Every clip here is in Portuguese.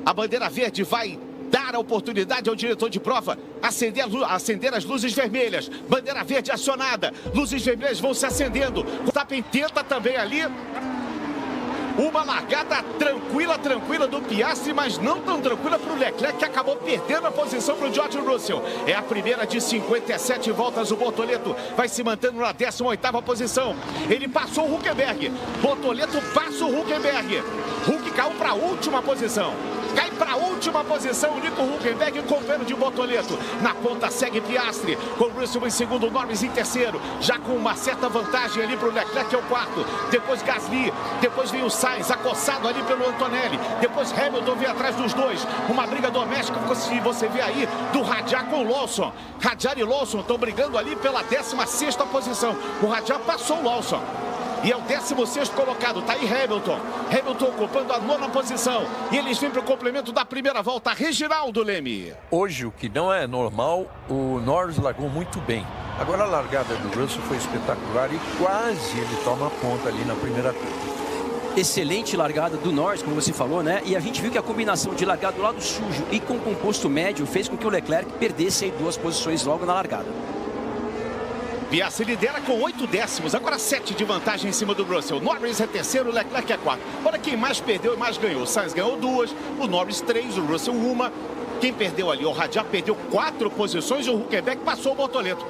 A bandeira verde vai dar a oportunidade ao diretor de prova acender as luzes vermelhas. Bandeira verde acionada. Luzes vermelhas vão se acendendo. O Verstappen tenta também ali. Uma largada tranquila do Piastri, mas não tão tranquila para o Leclerc, que acabou perdendo a posição para o George Russell. É a primeira de 57 voltas. O Bortoleto vai se mantendo na 18ª posição. Ele passou o Hülkenberg. Bortoleto passa o Hülkenberg. Hulk caiu para a última posição. Cai para a última posição o Nico Hülkenberg, companheiro de Bortoleto. Na ponta segue Piastri, com Russell em segundo, Norris em terceiro. Já com uma certa vantagem ali para o Leclerc, que é o quarto. Depois Gasly, depois vem o Sainz, acossado ali pelo Antonelli. Depois Hamilton vem atrás dos dois. Uma briga doméstica, você vê aí, do Rajah com o Lawson. Rajah e Lawson estão brigando ali pela 16ª posição. O Rajah passou o Lawson. E é o 16º colocado, tá aí Hamilton. Hamilton ocupando a 9ª posição. E eles vêm para o complemento da primeira volta. Reginaldo Leme. Hoje, o que não é normal, o Norris largou muito bem. Agora a largada do Russell foi espetacular e quase ele toma a ponta ali na primeira curva. Excelente largada do Norris, como você falou, né? E a gente viu que a combinação de largada do lado sujo e com composto médio fez com que o Leclerc perdesse aí 2 posições logo na largada. Piastri lidera com 8 décimos, agora 7 de vantagem em cima do Russell. Norris é terceiro, o Leclerc é quarto. Olha quem mais perdeu e mais ganhou. O Sainz ganhou 2, o Norris 3, o Russell 1. Quem perdeu ali? O Rajah perdeu 4 posições e o Hülkenberg passou o Bortoleto.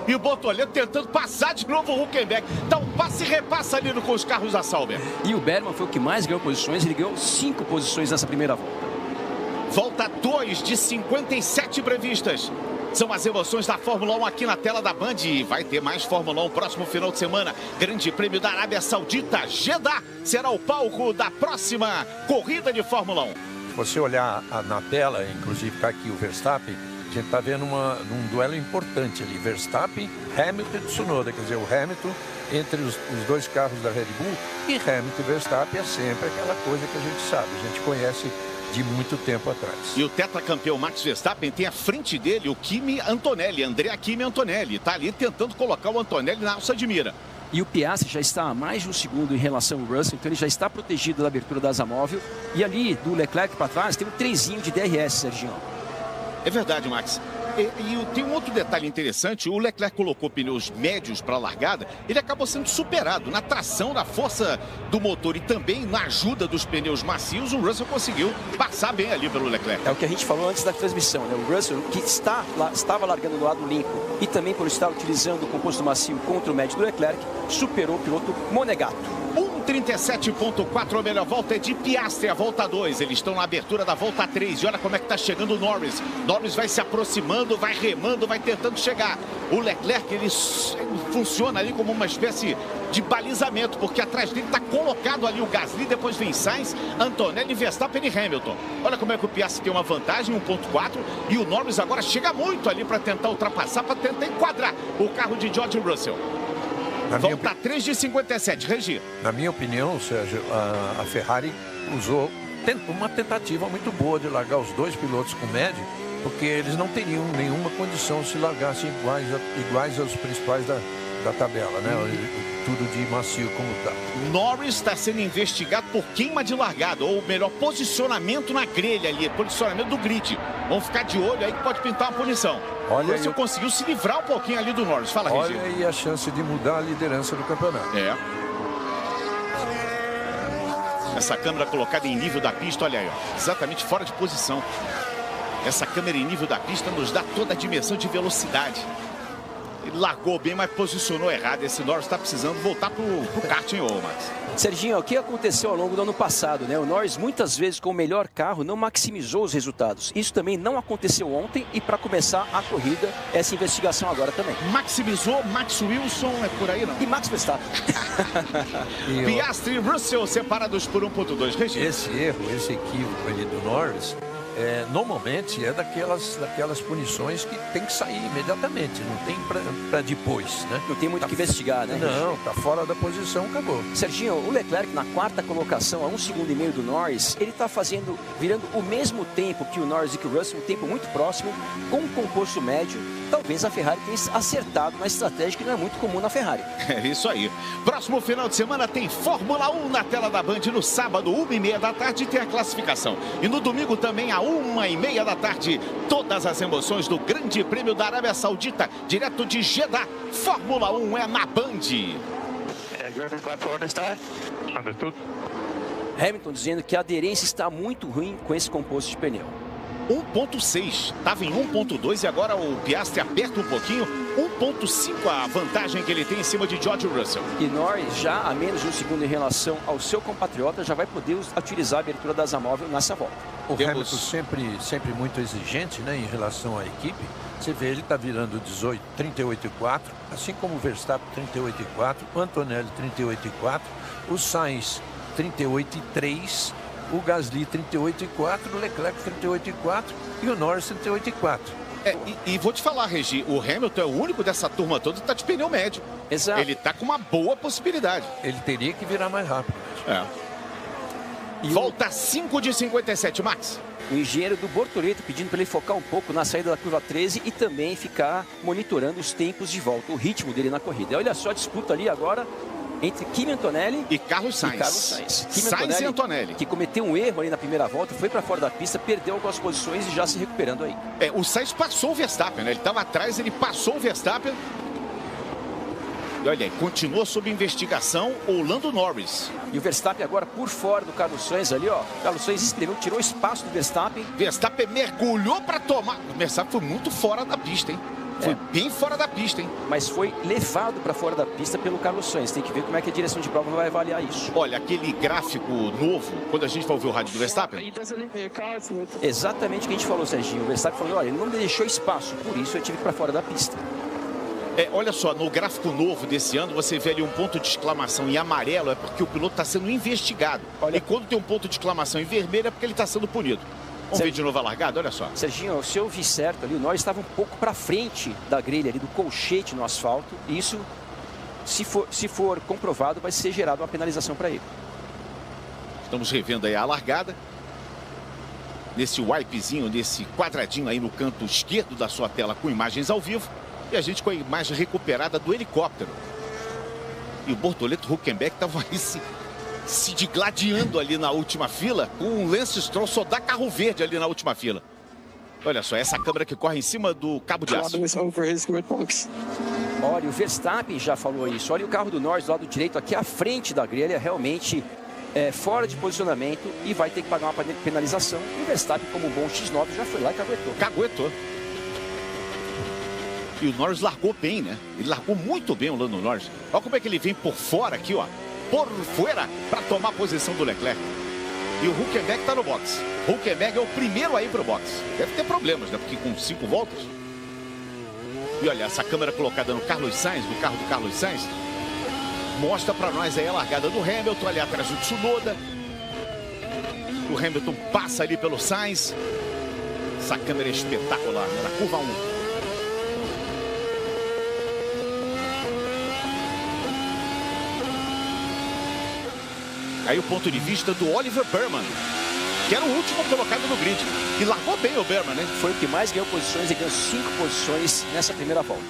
E o Bortoleto tentando passar de novo o Hülkenberg. Dá um passe e repassa ali com os carros da Sauber. E o Bergman foi o que mais ganhou posições, ele ganhou 5 posições nessa primeira volta. Volta 2 de 57 previstas. São as emoções da Fórmula 1 aqui na tela da Band. E vai ter mais Fórmula 1 próximo final de semana. Grande Prêmio da Arábia Saudita. Jeddah será o palco da próxima corrida de Fórmula 1. Se você olhar na tela, inclusive está aqui o Verstappen, a gente está vendo um duelo importante ali. Verstappen, Hamilton e Tsunoda. Quer dizer, o Hamilton entre os dois carros da Red Bull. E Hamilton e Verstappen é sempre aquela coisa que a gente sabe. A gente conhece de muito tempo atrás. E o tetracampeão Max Verstappen tem à frente dele o Kimi Antonelli, Andrea Kimi Antonelli. Está ali tentando colocar o Antonelli na alça de mira. E o Piastri já está a mais de 1 segundo em relação ao Russell, então ele já está protegido da abertura da asa móvel. E ali, do Leclerc para trás, tem um 3zinho de DRS, Serginho. É verdade, Max. E tem um outro detalhe interessante, o Leclerc colocou pneus médios para a largada, ele acabou sendo superado na tração, na força do motor e também na ajuda dos pneus macios, o Russell conseguiu passar bem ali pelo Leclerc. É o que a gente falou antes da transmissão, né? O Russell, que estava largando do lado limpo e também por estar utilizando o composto macio contra o médio do Leclerc, superou o piloto Monegato. 1:37.4, a melhor volta é de Piastri, a volta 2. Eles estão na abertura da volta 3. E olha como é que está chegando o Norris. Norris vai se aproximando, vai remando, vai tentando chegar. O Leclerc, ele funciona ali como uma espécie de balizamento, porque atrás dele está colocado ali o Gasly, depois vem Sainz, Antonelli, Verstappen e Hamilton. Olha como é que o Piastri tem uma vantagem, 1.4, e o Norris agora chega muito ali para tentar ultrapassar, para tentar enquadrar o carro de George Russell. Volta 3 de 57, Regi. Na minha opinião, Sérgio, a Ferrari usou uma tentativa muito boa de largar os dois pilotos com médio, porque eles não teriam nenhuma condição se largassem iguais aos principais da tabela, né? Tudo de macio como está. Norris está sendo investigado por queima de largada, ou melhor, posicionamento na grelha ali, posicionamento do grid. Vamos ficar de olho aí que pode pintar uma punição. Olha, você conseguiu se livrar um pouquinho ali do Norris. Fala, Regi. Olha aí a chance de mudar a liderança do campeonato. É. Essa câmera colocada em nível da pista, olha aí, ó, exatamente fora de posição. Essa câmera em nível da pista nos dá toda a dimensão de velocidade. Ele largou bem, mas posicionou errado. Esse Norris está precisando voltar pro kart, hein, ô Max? Serginho, o que aconteceu ao longo do ano passado, né? O Norris, muitas vezes, com o melhor carro, não maximizou os resultados. Isso também não aconteceu ontem e, para começar a corrida, essa investigação agora também. Maximizou, Max Wilson, é por aí, não? E Max Verstappen. Piastri e Russell separados por 1.2. Regi. Esse erro, esse equívoco ali do Norris, normalmente é daquelas punições que tem que sair imediatamente, não tem para depois, né? Não tem muito o que investigar, né? Não, tá fora da posição, acabou. Serginho, o Leclerc na quarta colocação, a 1,5 segundos do Norris, ele está virando o mesmo tempo que o Norris e que o Russell, um tempo muito próximo, com um composto médio. Talvez a Ferrari tenha acertado na estratégia que não é muito comum na Ferrari. É isso aí. Próximo final de semana tem Fórmula 1 na tela da Band. No sábado, 1h30 da tarde, tem a classificação. E no domingo também, às 1h30 da tarde, todas as emoções do Grande Prêmio da Arábia Saudita, direto de Jeddah. Fórmula 1 é na Band. Hamilton dizendo que a aderência está muito ruim com esse composto de pneu. 1.6, estava em 1.2 e agora o Piastri aperta um pouquinho. 1.5 a vantagem que ele tem em cima de George Russell. E Norris, já a menos de 1 segundo em relação ao seu compatriota, já vai poder utilizar a abertura da asa móvel nessa volta. O Hamilton sempre muito exigente, né, em relação à equipe. Você vê, ele está virando 38,4, assim como o Verstappen 38,4, o Antonelli 38,4, o Sainz 38,3, o Gasly 38,4, o Leclerc 38,4 e o Norris 38,4. E vou te falar, Regi, o Hamilton é o único dessa turma toda que está de pneu médio. Exato. Ele está com uma boa possibilidade. Ele teria que virar mais rápido. Volta 5 de 57, Max. O engenheiro do Bortoleto pedindo para ele focar um pouco na saída da curva 13 e também ficar monitorando os tempos de volta, o ritmo dele na corrida. Olha só a disputa ali agora entre Kimi Antonelli e Carlos Sainz. Sainz e Antonelli, que cometeu um erro ali na primeira volta, foi para fora da pista, perdeu algumas posições e já se recuperando aí. O Sainz passou o Verstappen, né? Ele estava atrás, ele passou o Verstappen. E olha aí, continua sob investigação o Lando Norris. E o Verstappen agora por fora do Carlos Sainz ali, ó. Carlos Sainz espremeu, tirou espaço do Verstappen. Verstappen mergulhou para tomar. O Verstappen foi muito fora da pista, hein? Foi bem fora da pista, hein? Mas foi levado para fora da pista pelo Carlos Sainz. Tem que ver como é que a direção de prova vai avaliar isso. Olha, aquele gráfico novo, quando a gente vai ouvir o rádio do Verstappen. Exatamente o que a gente falou, Serginho. O Verstappen falou, olha, ele não me deixou espaço, por isso eu tive que ir para fora da pista. Olha só, no gráfico novo desse ano, você vê ali um ponto de exclamação em amarelo, é porque o piloto está sendo investigado. Olha. E quando tem um ponto de exclamação em vermelho, é porque ele está sendo punido. Vamos ver de novo a largada, olha só. Serginho, se eu vi certo ali, o Norris estava um pouco para frente da grelha ali, do colchete no asfalto. E isso, se for comprovado, vai ser gerado uma penalização para ele. Estamos revendo aí a largada. Nesse wipezinho, nesse quadradinho aí no canto esquerdo da sua tela com imagens ao vivo. E a gente com a imagem recuperada do helicóptero. E o Bortoleto Huckenberg estava aí se digladiando ali na última fila. Com o Lance Stroll só dá carro verde ali na última fila. Olha só, essa câmera que corre em cima do cabo de aço. Olha, o Verstappen já falou isso. Olha o carro do Norris do lado direito aqui à frente da grelha, realmente fora de posicionamento e vai ter que pagar uma penalização. E o Verstappen, como um bom X9, já foi lá e caguetou. Caguetou. E o Norris largou bem, né? Ele largou muito bem o Lando Norris. Olha como é que ele vem por fora aqui, ó. Por fora, para tomar a posição do Leclerc. E o Huckenberg está no box. Huckenberg é o primeiro a ir pro box. Deve ter problemas, né? Porque com 5 voltas. E olha, essa câmera colocada no Carlos Sainz, no carro do Carlos Sainz, mostra para nós aí a largada do Hamilton, ali atrás do Tsunoda. O Hamilton passa ali pelo Sainz. Essa câmera é espetacular, né? Na curva 1. Aí o ponto de vista do Oliver Burman, que era o último colocado no grid. E largou bem o Burman, né? Foi o que mais ganhou posições e ganhou 5 posições nessa primeira volta.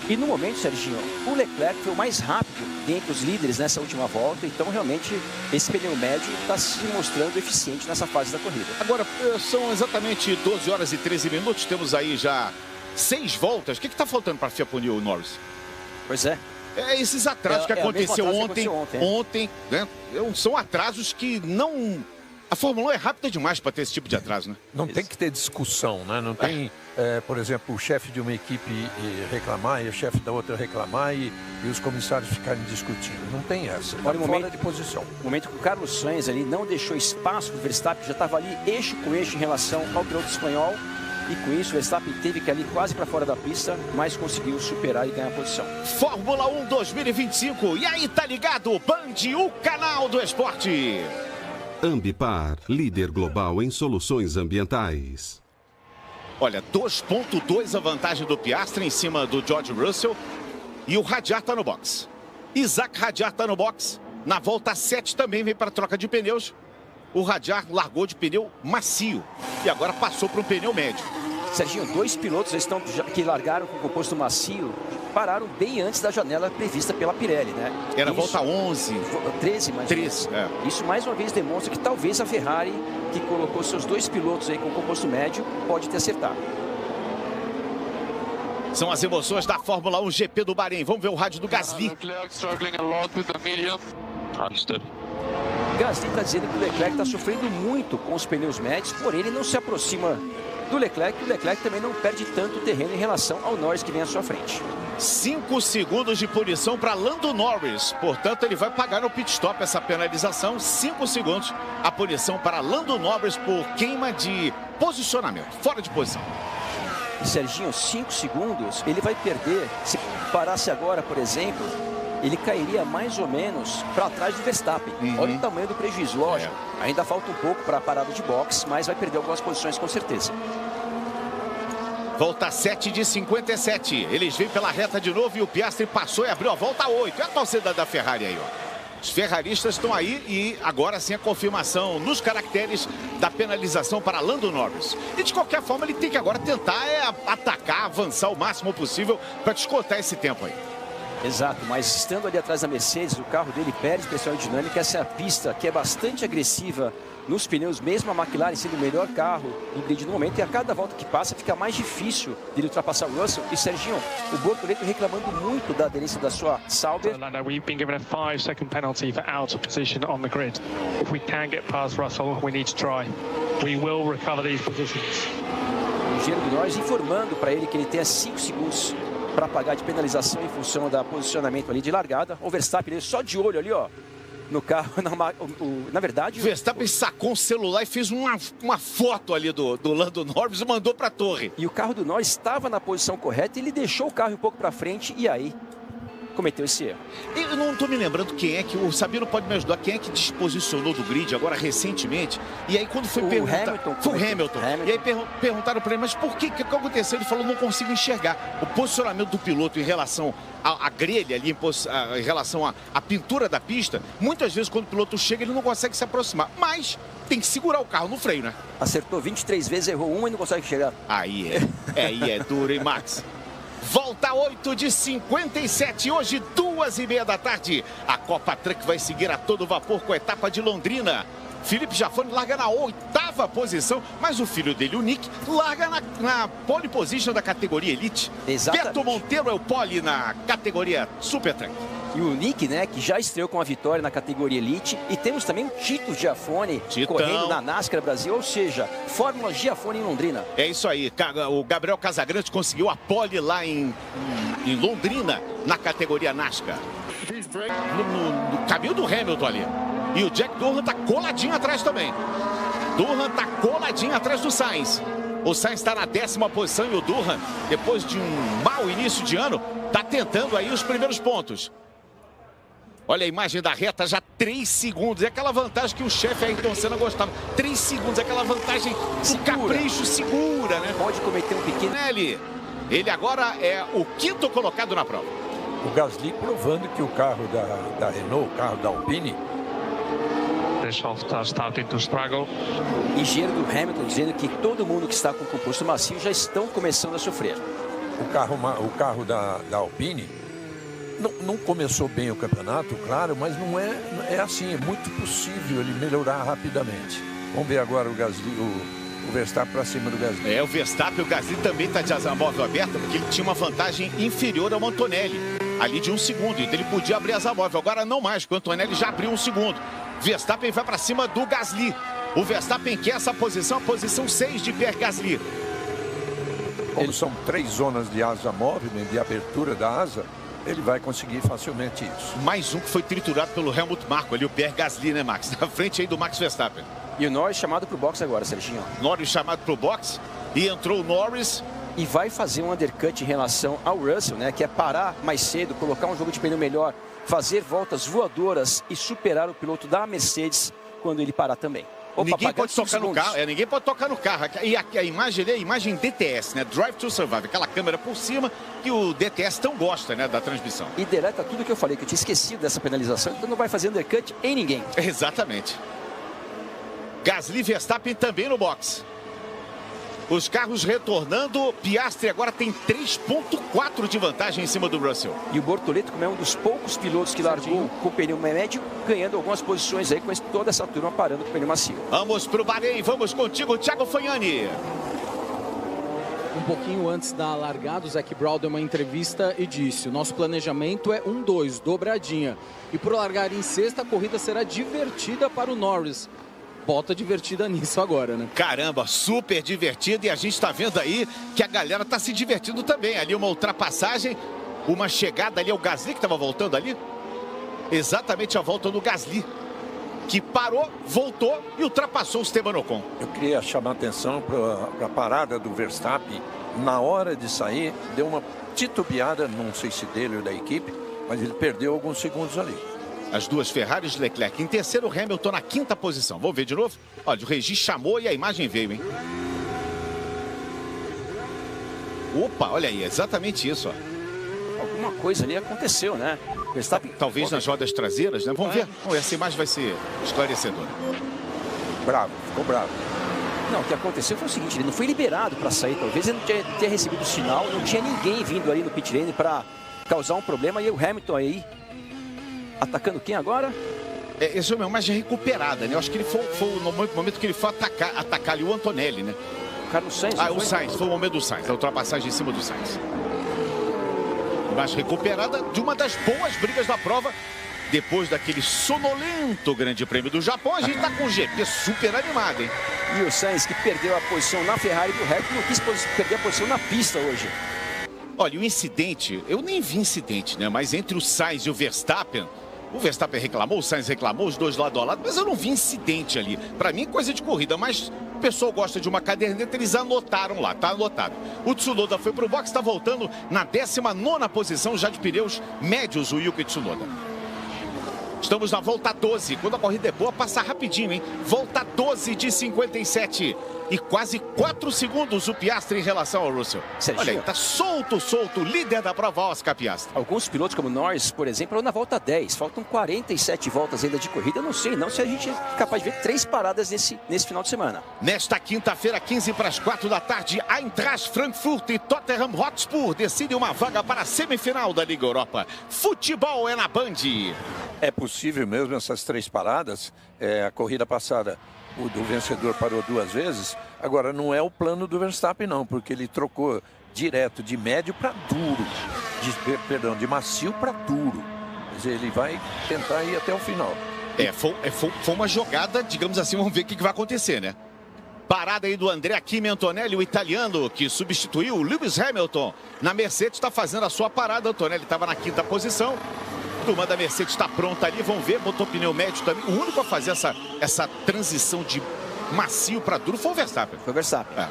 E no momento, Serginho, o Leclerc foi o mais rápido dentre os líderes nessa última volta. Então, realmente, esse pneu médio está se mostrando eficiente nessa fase da corrida. Agora, são exatamente 12 horas e 13 minutos. Temos aí já 6 voltas. O que está faltando para a FIA punir o Norris? Pois é. Esses atrasos que aconteceu ontem, né? São atrasos que não... A Fórmula 1 é rápida demais para ter esse tipo de atraso, né? Não tem que ter discussão, né? Não tem, por exemplo, o chefe de uma equipe reclamar e o chefe da outra reclamar e os comissários ficarem discutindo. Não tem essa. Olha o momento de posição. O momento que o Carlos Sainz ali não deixou espaço para o Verstappen, já estava ali eixo com eixo em relação ao piloto espanhol. E com isso, o Verstappen teve que ir ali quase para fora da pista, mas conseguiu superar e ganhar a posição. Fórmula 1 2025. E aí, tá ligado? Band, o canal do esporte. Ambipar, líder global em soluções ambientais. Olha, 2,2 a vantagem do Piastri em cima do George Russell. E o Hadjar está no box. Isaac Hadjar está no box. Na volta 7 também vem para troca de pneus. O Hadjar largou de pneu macio e agora passou para um pneu médio. Serginho, 2 pilotos que largaram com composto macio pararam bem antes da janela prevista pela Pirelli, né? Era volta 11. 13, mais 13, é. Isso mais uma vez demonstra que talvez a Ferrari, que colocou seus 2 pilotos aí com composto médio, pode ter acertado. São as emoções da Fórmula 1 GP do Bahrein. Vamos ver o rádio do Gasly. Gasly está dizendo que o Leclerc está sofrendo muito com os pneus médios, porém ele não se aproxima do Leclerc. O Leclerc também não perde tanto terreno em relação ao Norris que vem à sua frente. 5 segundos de punição para Lando Norris. Portanto, ele vai pagar no pit stop essa penalização. 5 segundos a punição para Lando Norris por queima de posicionamento, fora de posição. E Serginho, 5 segundos, ele vai perder. Se parasse agora, por exemplo, ele cairia mais ou menos para trás do Verstappen. Olha o tamanho do prejuízo, lógico. Ainda falta um pouco para a parada de boxe, mas vai perder algumas posições com certeza. Volta 7 de 57. Eles vêm pela reta de novo e o Piastri passou e abriu a volta 8. É a torcida da Ferrari aí, ó. Os ferraristas estão aí e agora sim a confirmação nos caracteres da penalização para Lando Norris. E de qualquer forma ele tem que agora tentar atacar, avançar o máximo possível para descontar esse tempo aí. Exato, mas estando ali atrás da Mercedes, o carro dele perde pressão aerodinâmica. Essa é a pista que é bastante agressiva nos pneus, mesmo a McLaren sendo o melhor carro do grid no momento, e a cada volta que passa fica mais difícil de ele ultrapassar o Russell. E Serginho, o Bortoleto reclamando muito da aderência da sua Sauber. We've been given a 5-second penalty for out of position on the grid. If we can get past Russell, we need to try. We will recover these positions. O engenheiro do Norris informando para ele que ele tem 5 segundos para pagar de penalização em função do posicionamento ali de largada. O Verstappen ele só de olho ali, ó, no carro. Na verdade, o Verstappen sacou um celular e fez uma foto ali do Lando Norris e mandou para a torre. E o carro do Norris estava na posição correta, ele deixou o carro um pouco para frente e aí cometeu esse erro. Eu não estou me lembrando quem é que, o Sabino pode me ajudar, quem é que disposicionou do grid agora recentemente. E aí quando foi perguntar, foi o Hamilton. E aí perguntaram para ele, mas por que aconteceu? Ele falou, não consigo enxergar. O posicionamento do piloto em relação à grelha ali, em relação à pintura da pista, muitas vezes quando o piloto chega ele não consegue se aproximar, mas tem que segurar o carro no freio, né? Acertou 23 vezes, errou uma e não consegue chegar. Aí é duro, hein, Max? Volta 8 de 57, hoje 2h30 da tarde. A Copa Truck vai seguir a todo vapor com a etapa de Londrina. Felipe Jafone larga na 8ª posição, mas o filho dele, o Nick, larga na pole position da categoria Elite. Exatamente. Beto Monteiro é o pole na categoria Super Truck. E o Nick, né, que já estreou com a vitória na categoria Elite. E temos também o Tito Giafone correndo na NASCAR Brasil, ou seja, Fórmula Giafone em Londrina. É isso aí, o Gabriel Casagrande conseguiu a pole lá em Londrina, na categoria NASCAR. No caminho do Hamilton ali. E o Jack Durham tá coladinho atrás também. Durham tá coladinho atrás do Sainz. O Sainz está na 10ª posição e o Durham, depois de um mau início de ano, tá tentando aí os primeiros pontos. Olha a imagem da reta, já 3 segundos. É aquela vantagem que o chefe Ayrton Senna gostava. 3 segundos, é aquela vantagem do capricho, segura, né? Pode cometer um pequeno... Ele agora é o 5º colocado na prova. O Gasly provando que o carro da Renault, o carro da Alpine... Engenheiro do Hamilton dizendo que todo mundo que está com composto macio já estão começando a sofrer. O carro da Alpine não começou bem o campeonato, claro, mas não é assim, é muito possível ele melhorar rapidamente. Vamos ver agora o Gasly, o Verstappen para cima do Gasly. O Verstappen, o Gasly também está de asa móvel aberta, porque ele tinha uma vantagem inferior ao Antonelli, ali de 1 segundo, então ele podia abrir asa móvel, agora não mais, porque o Antonelli já abriu 1 segundo. Verstappen vai para cima do Gasly. O Verstappen quer essa posição, a posição 6 de Pierre Gasly. Como são 3 zonas de asa móvel, de abertura da asa, ele vai conseguir facilmente isso. Mais um que foi triturado pelo Helmut Marko ali, o Pierre Gasly, né, Max? Na frente aí do Max Verstappen. E o Norris chamado para o boxe agora, Serginho. Norris chamado para o boxe e entrou o Norris. E vai fazer um undercut em relação ao Russell, né? Que é parar mais cedo, colocar um jogo de pneu melhor, fazer voltas voadoras e superar o piloto da Mercedes quando ele parar também. Opa, ninguém pode tocar no segundos. carro, ninguém pode tocar no carro. E a imagem ali é a imagem DTS, né? Drive to Survive, aquela câmera por cima que o DTS tão gosta, né, da transmissão. E deleta tudo que eu falei, que eu tinha esquecido dessa penalização, então não vai fazer undercut em ninguém. Exatamente. Gasly e Verstappen também no box. Os carros retornando, Piastri agora tem 3,4 de vantagem em cima do Russell. E o Bortoleto, como é um dos poucos pilotos que largou com o pneu médio, ganhando algumas posições aí com toda essa turma parando com o pneu macio. Vamos pro Bahrein, vamos contigo, Thiago Fagnani. Um pouquinho antes da largada, o Zac Brown deu uma entrevista e disse: o nosso planejamento é 1-2, dobradinha. E por largar em sexta, a corrida será divertida para o Norris. Bota divertida nisso agora, né? Caramba, super divertido. E a gente está vendo aí que a galera está se divertindo também. Ali uma ultrapassagem, uma chegada ali ao Gasly que estava voltando ali. Exatamente a volta do Gasly, que parou, voltou e ultrapassou o Esteban Ocon. Eu queria chamar a atenção para a parada do Verstappen. Na hora de sair, deu uma titubeada, não sei se dele ou da equipe, mas ele perdeu alguns segundos ali. As duas Ferraris, Leclerc em terceiro, Hamilton na quinta posição. Vamos ver de novo? Olha, o Regi chamou e a imagem veio, hein? Opa, olha aí, exatamente isso, ó. Alguma coisa ali aconteceu, né? Verstappen, talvez nas rodas traseiras, né? Vamos ver. Essa imagem vai ser esclarecedora. Bravo, ficou bravo. Não, o que aconteceu foi o seguinte, ele não foi liberado para sair. Talvez ele não tenha recebido o sinal, não tinha ninguém vindo ali no pit lane para causar um problema. E o Hamilton aí, atacando quem agora? Essa é uma imagem recuperada, né? Eu acho que ele foi no momento que ele foi atacar ali o Antonelli, né? O Carlos Sainz. O Sainz, foi o momento do Sainz, a ultrapassagem em cima do Sainz. Imagem recuperada de uma das boas brigas da prova. Depois daquele sonolento grande prêmio do Japão, a gente tá com o GP super animado, hein? E o Sainz, que perdeu a posição na Ferrari do Hamilton, não quis perder a posição na pista hoje. Olha, o incidente, eu nem vi incidente, né? Mas entre o Sainz e o Verstappen reclamou, o Sainz reclamou, os dois lado a lado, mas eu não vi incidente ali. Pra mim, coisa de corrida, mas o pessoal gosta de uma caderneta, eles anotaram lá, tá anotado. O Tsunoda foi pro box, tá voltando na 19ª posição já de pneus médios, o Yuki Tsunoda. Estamos na volta 12, quando a corrida é boa, passa rapidinho, hein? Volta 12 de 57. E quase 4 segundos o Piastri em relação ao Russell. Serginho. Olha aí, tá solto, líder da prova, Oscar Piastri. Alguns pilotos como Norris, por exemplo, na volta 10. Faltam 47 voltas ainda de corrida. Eu não sei não se a gente é capaz de ver 3 paradas nesse final de semana. Nesta quinta-feira, 15 para as 4 da tarde, Eintracht Frankfurt e Tottenham Hotspur decidem uma vaga para a semifinal da Liga Europa. Futebol é na Band. É possível mesmo essas 3 paradas. A corrida passada, o vencedor parou 2 vezes. Agora, não é o plano do Verstappen, não, porque ele trocou direto de médio para duro. De macio para duro. Quer dizer, ele vai tentar ir até o final. Foi uma jogada, digamos assim, vamos ver o que vai acontecer, né? Parada aí do André Kimi Antonelli, o italiano que substituiu o Lewis Hamilton. Na Mercedes está fazendo a sua parada. Antonelli estava na 5ª posição. A turma da Mercedes está pronta ali, vamos ver, botou pneu médio também. O único a fazer essa transição de macio para duro foi o Verstappen. Foi o Verstappen.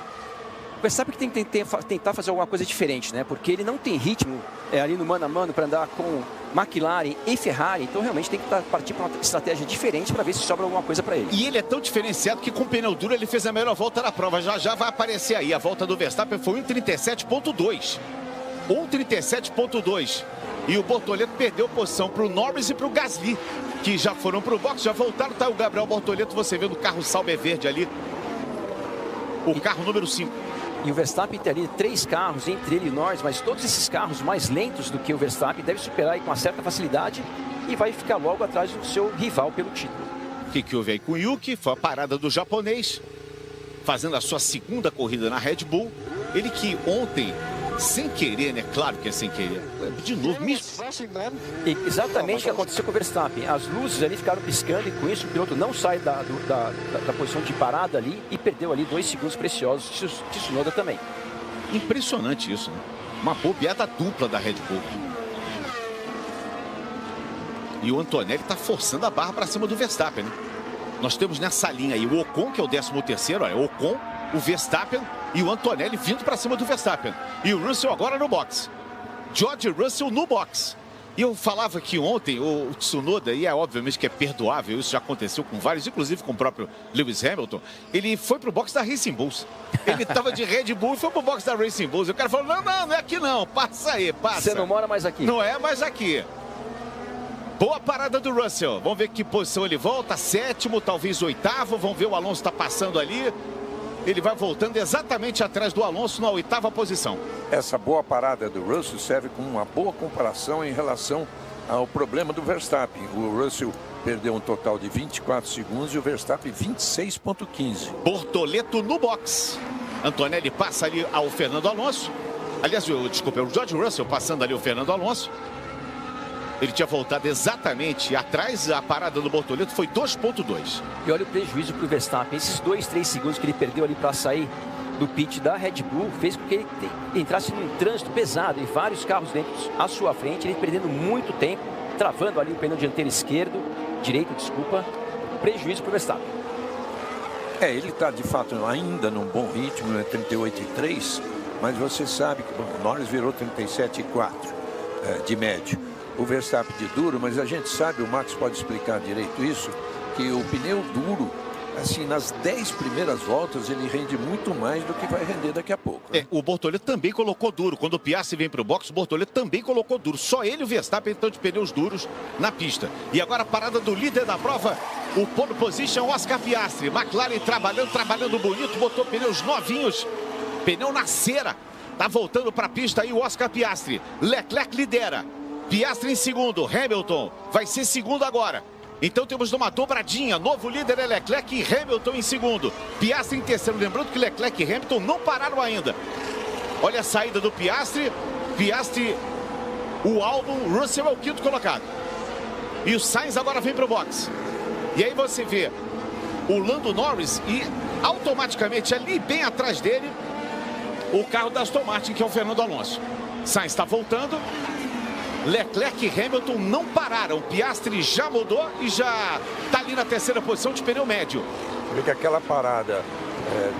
O Verstappen que tem que tentar fazer alguma coisa diferente, né? Porque ele não tem ritmo ali no mano a mano para andar com McLaren e Ferrari. Então realmente tem que partir para uma estratégia diferente para ver se sobra alguma coisa para ele. E ele é tão diferenciado que com pneu duro ele fez a melhor volta da prova. Já vai aparecer aí. A volta do Verstappen foi 1,37,2. 1,37,2. E o Bortoleto perdeu posição para o Norris e para o Gasly, que já foram para o box, já voltaram. Tá o Gabriel Bortoleto, você vê no carro Sauber verde ali. O carro número 5. E o Verstappen tem ali 3 carros, entre ele e o Norris, mas todos esses carros mais lentos do que o Verstappen deve superar aí com uma certa facilidade e vai ficar logo atrás do seu rival pelo título. O que houve aí com o Yuki? Foi a parada do japonês, fazendo a sua 2ª corrida na Red Bull. Ele que ontem, sem querer, né? Claro que é sem querer. De novo, exatamente o que aconteceu com o Verstappen. As luzes ali ficaram piscando e com isso o piloto não sai da posição de parada ali e perdeu ali 2 segundos preciosos. Tsunoda também. Impressionante isso, né? Uma bobeada dupla da Red Bull. E o Antonelli está forçando a barra para cima do Verstappen, né? Nós temos nessa linha aí o Ocon, que é o 13º, olha, o Ocon, o Verstappen e o Antonelli vindo para cima do Verstappen. E o Russell agora no box. George Russell no box. E eu falava que ontem o Tsunoda, e é obviamente que é perdoável, isso já aconteceu com vários, inclusive com o próprio Lewis Hamilton, ele foi pro box da Racing Bulls. Ele estava de Red Bull e foi pro box da Racing Bulls. E o cara falou, não é aqui não, passa aí, passa. Você não mora mais aqui. Não é mais aqui. Boa parada do Russell. Vamos ver que posição ele volta, 7º, talvez 8º. Vamos ver, o Alonso está passando ali. Ele vai voltando exatamente atrás do Alonso na 8ª posição. Essa boa parada do Russell serve como uma boa comparação em relação ao problema do Verstappen. O Russell perdeu um total de 24 segundos e o Verstappen 26,15. Bortoleto no box. Antonelli passa ali ao Fernando Alonso. Aliás, desculpa, o George Russell passando ali o Fernando Alonso. Ele tinha voltado exatamente atrás, a parada do Bortoleto foi 2,2. E olha o prejuízo para o Verstappen. Esses 2, 3 segundos que ele perdeu ali para sair do pit da Red Bull fez com que ele entrasse num trânsito pesado e vários carros dentro à sua frente, ele perdendo muito tempo, travando ali o pneu dianteiro direito, desculpa, prejuízo para o Verstappen. Ele está de fato ainda num bom ritmo, 38,3, mas você sabe que o Norris virou 37,4 de médio. O Verstappen de duro, mas a gente sabe, o Max pode explicar direito isso, que o pneu duro, assim, nas 10 primeiras voltas, ele rende muito mais do que vai render daqui a pouco. Né? O Bortoleto também colocou duro. Quando o Piastri vem para o box, o Bortoleto também colocou duro. Só ele e o Verstappen estão de pneus duros na pista. E agora a parada do líder da prova, o pole position, Oscar Piastri. McLaren trabalhando bonito, botou pneus novinhos, pneu na cera. Tá voltando para a pista aí o Oscar Piastri. Leclerc lidera. Piastri em segundo, Hamilton vai ser segundo agora. Então temos uma dobradinha, novo líder é Leclerc e Hamilton em segundo. Piastri em terceiro, lembrando que Leclerc e Hamilton não pararam ainda. Olha a saída do Piastri, o Albon, Russell é o 5º colocado. E o Sainz agora vem para o box. E aí você vê o Lando Norris e automaticamente ali bem atrás dele o carro da Aston Martin, que é o Fernando Alonso. Sainz está voltando. Leclerc e Hamilton não pararam. Piastri já mudou e já está ali na terceira posição de pneu médio. Porque aquela parada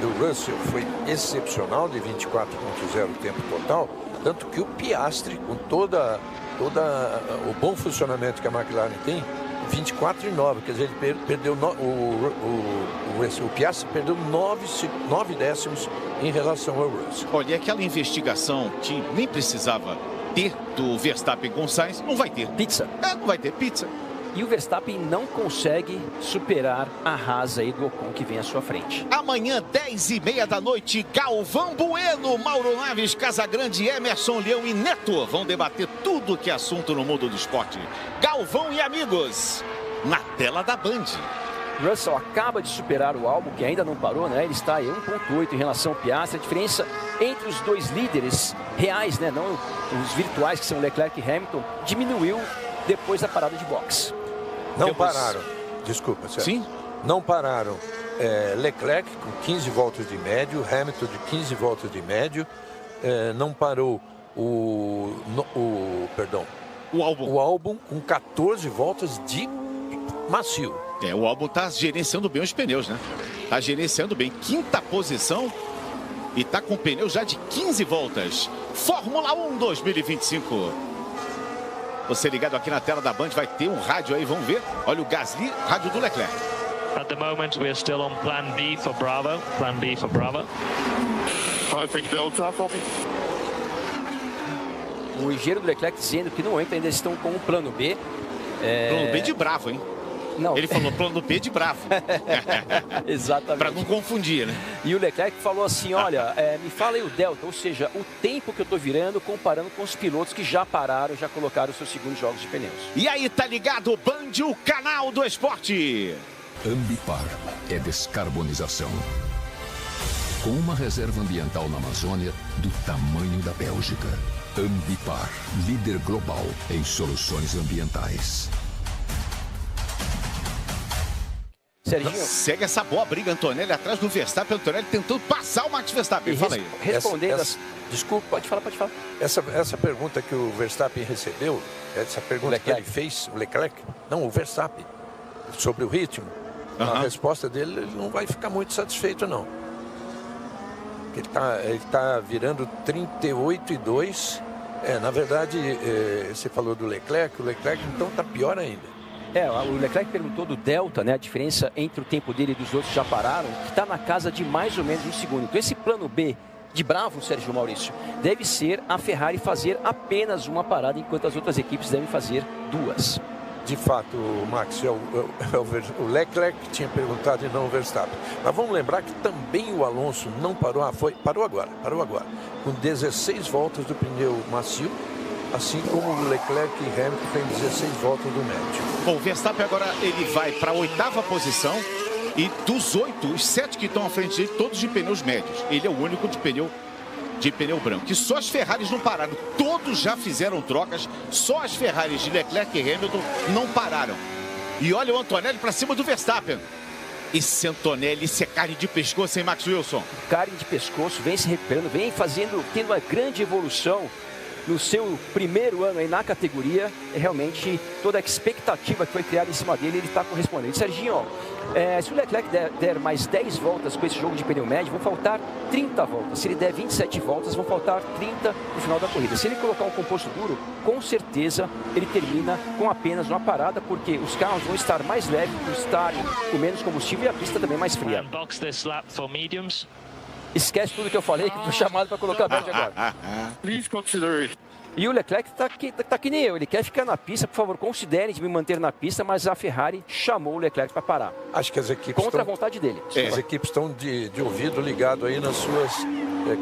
do Russell foi excepcional, de 24,0 tempo total. Tanto que o Piastri, com toda o bom funcionamento que a McLaren tem, 24,9. Quer dizer, ele perdeu o Piastri perdeu 9 décimos em relação ao Russell. Olha, aquela investigação que nem precisava ter do Verstappen com Sainz, não vai ter. Pizza. Não vai ter pizza. E o Verstappen não consegue superar a Haas aí do Ocon que vem à sua frente. Amanhã, 10h30 da noite, Galvão Bueno, Mauro Naves, Casagrande, Emerson Leão e Neto vão debater tudo que é assunto no mundo do esporte. Galvão e amigos, na tela da Band. Russell acaba de superar o Albon, que ainda não parou, né? Ele está em 1,8 em relação ao Piastri. A diferença entre os dois líderes reais, né? Não os virtuais, que são Leclerc e Hamilton, diminuiu depois da parada de boxe. Não pararam. Desculpa, Sérgio. Sim? Não pararam. Leclerc com 15 voltas de médio, Hamilton de 15 voltas de médio. Não parou o Albon com 14 voltas de macio. O Albon está gerenciando bem os pneus, né? Está gerenciando bem. 5ª posição e está com pneu já de 15 voltas. Fórmula 1 2025. Você ligado aqui na tela da Band, vai ter um rádio aí, vamos ver. Olha o Gasly, rádio do Leclerc. At the moment, we're still on plan B for Bravo. Plan B for Bravo. O engenheiro do Leclerc dizendo que no momento ainda estão com o plano B. Plano B de Bravo, hein? Não. Ele falou plano B de Bravo. Exatamente. Para não confundir, né? E o Leclerc falou assim, olha, me fala aí o delta, ou seja, o tempo que eu estou virando comparando com os pilotos que já pararam, já colocaram os seus segundos jogos de pneus. E aí, tá ligado, Band, o canal do esporte. Ambipar é descarbonização. Com uma reserva ambiental na Amazônia do tamanho da Bélgica. Ambipar, líder global em soluções ambientais. Serginho. Segue essa boa briga, Antonelli, atrás do Verstappen. Antonelli tentando passar o Max Verstappen. Fala aí. Respondendo... Desculpa, pode falar. Essa pergunta que o Verstappen recebeu, essa pergunta que ele fez, o Leclerc, não, o Verstappen, sobre o ritmo, a resposta dele, ele não vai ficar muito satisfeito, não. Ele tá virando 38,2 Na verdade, você falou do Leclerc, o Leclerc então está pior ainda. O Leclerc perguntou do delta, né, a diferença entre o tempo dele e dos outros que já pararam, que está na casa de mais ou menos 1 segundo. Então esse plano B de bravo, Sérgio Maurício, deve ser a Ferrari fazer apenas uma parada, enquanto as outras equipes devem fazer 2. De fato, Max, o Leclerc tinha perguntado e não o Verstappen. Mas vamos lembrar que também o Alonso não parou, parou agora, com 16 voltas do pneu macio, assim como o Leclerc e Hamilton tem 16 voltas do médio. Bom, o Verstappen agora ele vai para a 8ª posição e dos 8, os 7 que estão à frente dele, todos de pneus médios. Ele é o único de pneu branco. E só as Ferraris não pararam. Todos já fizeram trocas, só as Ferraris de Leclerc e Hamilton não pararam. E olha o Antonelli para cima do Verstappen. Esse Antonelli, isso é carne de pescoço, hein, Max Wilson? Carne de pescoço, vem se recuperando, vem tendo uma grande evolução no seu primeiro ano aí na categoria. Realmente toda a expectativa que foi criada em cima dele, ele está correspondendo. Serginho, se o Leclerc der mais 10 voltas com esse jogo de pneu médio, vão faltar 30 voltas. Se ele der 27 voltas, vão faltar 30 no final da corrida. Se ele colocar um composto duro, com certeza ele termina com apenas uma parada, porque os carros vão estar mais leves, vão estar com menos combustível e a pista também mais fria. Esquece tudo que eu falei, que foi chamado para colocar médio agora. E o Leclerc tá que nem eu, ele quer ficar na pista, por favor, considerem de me manter na pista, mas a Ferrari chamou o Leclerc para parar. Acho que as equipes contra a vontade dele. As equipes estão de ouvido ligado aí nas suas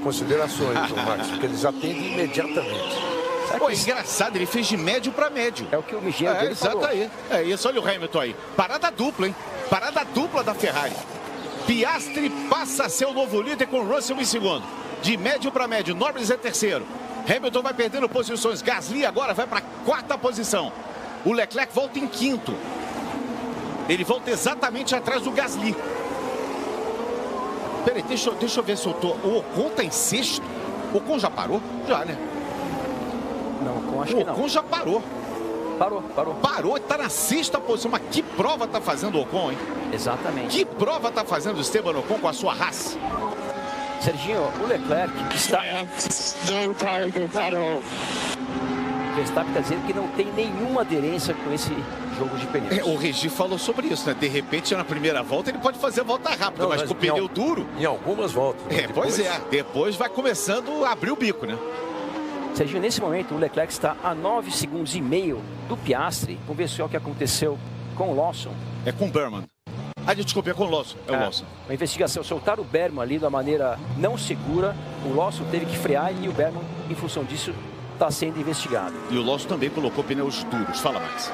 considerações, Max, porque eles atendem imediatamente. Pô, engraçado, ele fez de médio para médio. É o que o Michel dele falou. Aí. É isso, olha o Hamilton aí. Parada dupla, hein? Parada dupla da Ferrari. Piastri passa a ser o novo líder com Russell em segundo. De médio para médio, Norris é terceiro. Hamilton vai perdendo posições. Gasly agora vai para a 4ª posição. O Leclerc volta em 5º. Ele volta exatamente atrás do Gasly. Peraí, deixa eu ver se eu tô... O Ocon tá em 6º. O Ocon já parou? Já, né? Não, o Ocon acho que não. O Ocon já parou. Parou, tá na 6ª posição. Mas que prova tá fazendo o Ocon, hein? Exatamente. Que prova tá fazendo o Esteban Ocon com a sua Haas? Serginho, o Leclerc está... O Verstappen está dizendo que não tem nenhuma aderência com esse jogo de pneus. O Regi falou sobre isso, né? De repente, na primeira volta, ele pode fazer a volta rápida, mas com o pneu duro... Em algumas voltas. Pois é. Depois vai começando a abrir o bico, né? Serginho, nesse momento, o Leclerc está a 9,5 segundos do Piastri. Vamos ver só o que aconteceu com o Lawson. É com o Berman. Desculpa, é com o Lawson. É o Lawson. Uma investigação. Soltaram o Berman ali da maneira não segura. O Lawson teve que frear e o Berman, em função disso, está sendo investigado. E o Lawson também colocou pneus duros. Fala, Max.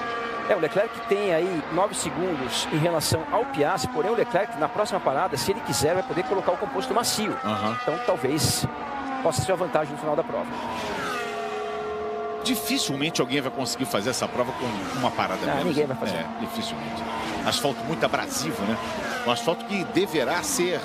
O Leclerc tem aí 9 segundos em relação ao Piastri, porém o Leclerc, na próxima parada, se ele quiser, vai poder colocar o composto macio. Então, talvez possa ser a vantagem no final da prova. Dificilmente alguém vai conseguir fazer essa prova com uma parada menos. Ninguém vai fazer. Dificilmente. Asfalto muito abrasivo, né? Um asfalto que deverá ser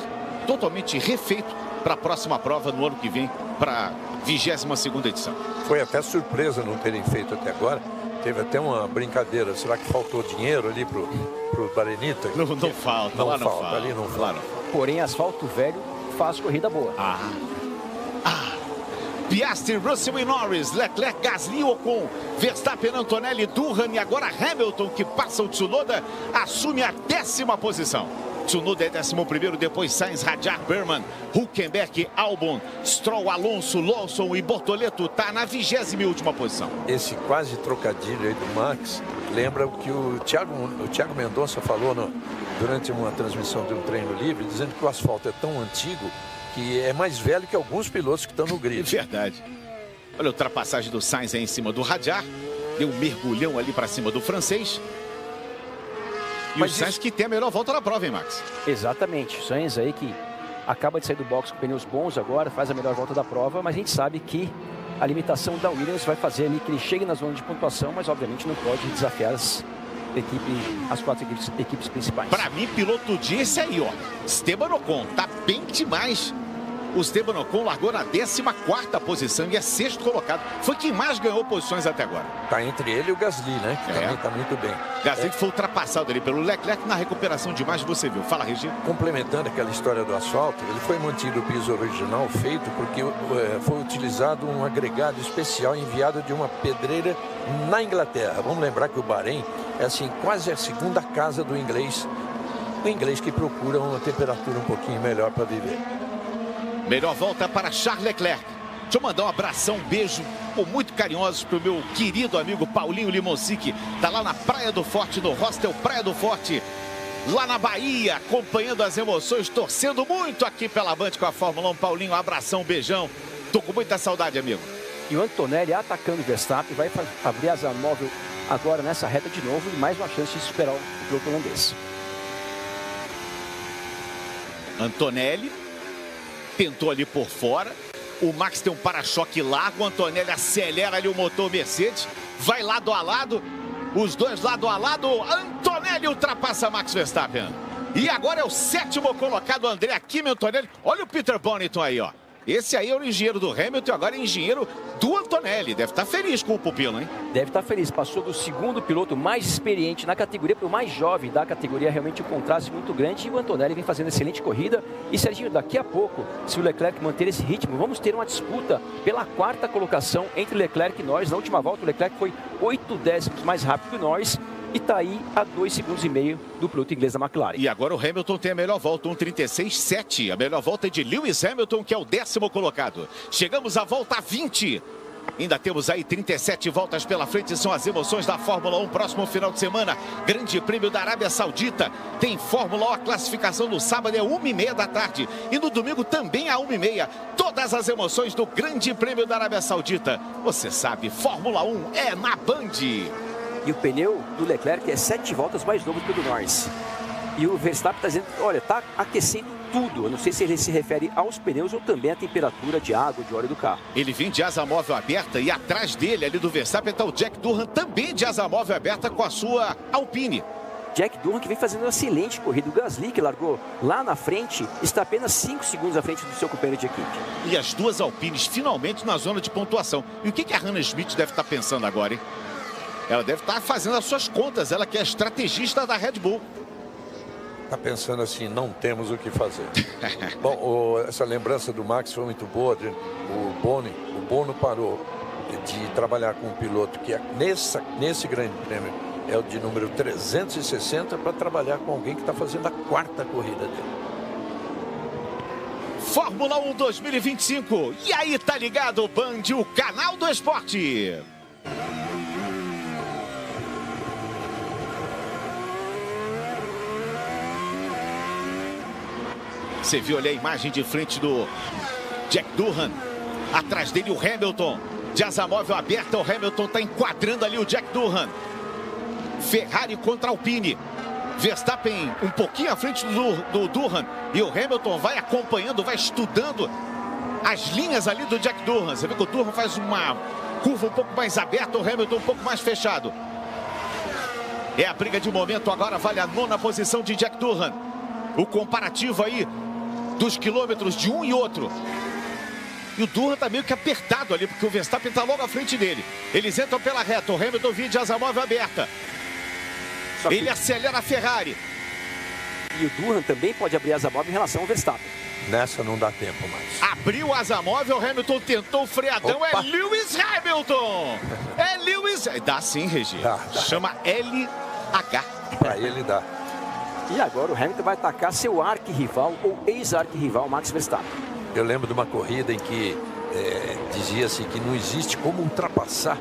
totalmente refeito para a próxima prova no ano que vem, para a 22ª edição. Foi até surpresa não terem feito até agora. Teve até uma brincadeira. Será que faltou dinheiro ali pro Barenita? Não falta. Lá não falta. Ali não falta. Porém, asfalto velho faz corrida boa. Piastri, Russell e Norris, Leclerc, Gasly, Ocon, Verstappen, Antonelli, Durhan e agora Hamilton, que passa o Tsunoda, assume a 10ª posição. Tsunoda é 11º, depois Sainz, Hadjar, Berman, Hülkenberg, Albon, Stroll, Alonso, Lawson e Bortoleto tá na 20ª posição. Esse quase trocadilho aí do Max lembra o que o Thiago Mendonça falou durante uma transmissão de um treino livre, dizendo que o asfalto é tão antigo que é mais velho que alguns pilotos que estão no grid. É verdade. Olha a ultrapassagem do Sainz aí em cima do Hadjar. Deu um mergulhão ali para cima do francês. E o Sainz que tem a melhor volta na prova, hein, Max? Exatamente. O Sainz aí que acaba de sair do box com pneus bons agora, faz a melhor volta da prova, mas a gente sabe que a limitação da Williams vai fazer ali que ele chegue na zona de pontuação, mas obviamente não pode desafiar as 4 equipes principais. Para mim, piloto do dia é esse aí, ó. Esteban Ocon, tá bem demais. o Esteban Ocon largou na 14ª posição e é 6º colocado. Foi quem mais ganhou posições até agora. Tá entre ele e o Gasly, né? Que também tá muito bem. Gasly que foi ultrapassado ali pelo Leclerc na recuperação de mais, você viu. Fala, Regi. Complementando aquela história do asfalto, ele foi mantido o piso original feito porque foi utilizado um agregado especial enviado de uma pedreira na Inglaterra. Vamos lembrar que o Bahrein é assim, quase a segunda casa do inglês. O inglês que procura uma temperatura um pouquinho melhor para viver. Melhor volta para Charles Leclerc. Deixa eu mandar um abração, um beijo muito carinhosos para o meu querido amigo Paulinho Limonsic. Tá lá na Praia do Forte, no hostel Praia do Forte, lá na Bahia, acompanhando as emoções, torcendo muito aqui pela Band com a Fórmula 1. Paulinho, um abração, um beijão. Tô com muita saudade, amigo. E o Antonelli atacando o Verstappen, vai abrir asa móvel agora nessa reta de novo e mais uma chance de superar o piloto holandês. Antonelli tentou ali por fora. O Max tem um para-choque largo. O Antonelli acelera ali o motor Mercedes. Vai lado a lado. Os dois lado a lado. Antonelli ultrapassa Max Verstappen. E agora é o 7º colocado, André Kimi Antonelli. Olha o Peter Bonington aí, ó. Esse aí é o engenheiro do Hamilton e agora é engenheiro do Antonelli. Deve estar feliz com o pupilo, hein? Deve estar feliz. Passou do segundo piloto mais experiente na categoria para o mais jovem da categoria. Realmente um contraste muito grande. E o Antonelli vem fazendo excelente corrida. E, Serginho, daqui a pouco, se o Leclerc manter esse ritmo, vamos ter uma disputa pela 4ª colocação entre Leclerc e Norris. Na última volta, o Leclerc foi 8 décimos mais rápido que o Norris. E está aí a 2,5 segundos do piloto inglês da McLaren. E agora o Hamilton tem a melhor volta, 1:36.7. A melhor volta é de Lewis Hamilton, que é o 10º colocado. Chegamos à volta 20. Ainda temos aí 37 voltas pela frente. São as emoções da Fórmula 1. Próximo final de semana, Grande Prêmio da Arábia Saudita. Tem Fórmula 1, a classificação no sábado é 1:30 da tarde. E no domingo também é 1:30. Todas as emoções do Grande Prêmio da Arábia Saudita. Você sabe, Fórmula 1 é na Band. E o pneu do Leclerc é 7 voltas mais novo que o do Norris. E o Verstappen está dizendo, olha, está aquecendo tudo. Eu não sei se ele se refere aos pneus ou também à temperatura de água, de óleo do carro. Ele vem de asa móvel aberta e atrás dele, ali do Verstappen, está o Jack Durham, também de asa móvel aberta com a sua Alpine. Jack Durham que vem fazendo uma excelente corrida. O Gasly, que largou lá na frente, está apenas 5 segundos à frente do seu companheiro de equipe. E as duas Alpines finalmente na zona de pontuação. E o que a Hannah Schmidt deve estar pensando agora, hein? Ela deve estar fazendo as suas contas, ela que é estrategista da Red Bull. Está pensando assim, não temos o que fazer. Bom, essa lembrança do Max foi muito boa. O Bono parou de trabalhar com um piloto que é nesse grande prêmio é o de número 360 para trabalhar com alguém que está fazendo a 4ª corrida dele. Fórmula 1 2025. E aí, tá ligado, Band, o canal do esporte. Você viu ali a imagem de frente do Jack Durham. Atrás dele o Hamilton. De asa móvel aberta, o Hamilton está enquadrando ali o Jack Durham. Ferrari contra Alpine. Verstappen um pouquinho à frente do Durham. E o Hamilton vai acompanhando, vai estudando as linhas ali do Jack Durham. Você vê que o Durham faz uma curva um pouco mais aberta, o Hamilton um pouco mais fechado. É a briga de momento, agora vale a 9ª posição de Jack Durham. O comparativo aí dos quilômetros de um e outro. E o Durham tá meio que apertado ali, porque o Verstappen tá logo à frente dele. Eles entram pela reta, o Hamilton vinha de asa móvel aberta. Ele acelera a Ferrari. E o Durham também pode abrir asa móvel em relação ao Verstappen. Nessa não dá tempo mais. Abriu asa móvel, o Hamilton tentou o freadão. Opa. É Lewis Hamilton! É Lewis... Dá sim, Regi. Dá. Chama LH. Pra ele dá. E agora o Hamilton vai atacar seu arquirrival ou ex-arquirrival Max Verstappen. Eu lembro de uma corrida em que dizia-se que não existe como ultrapassar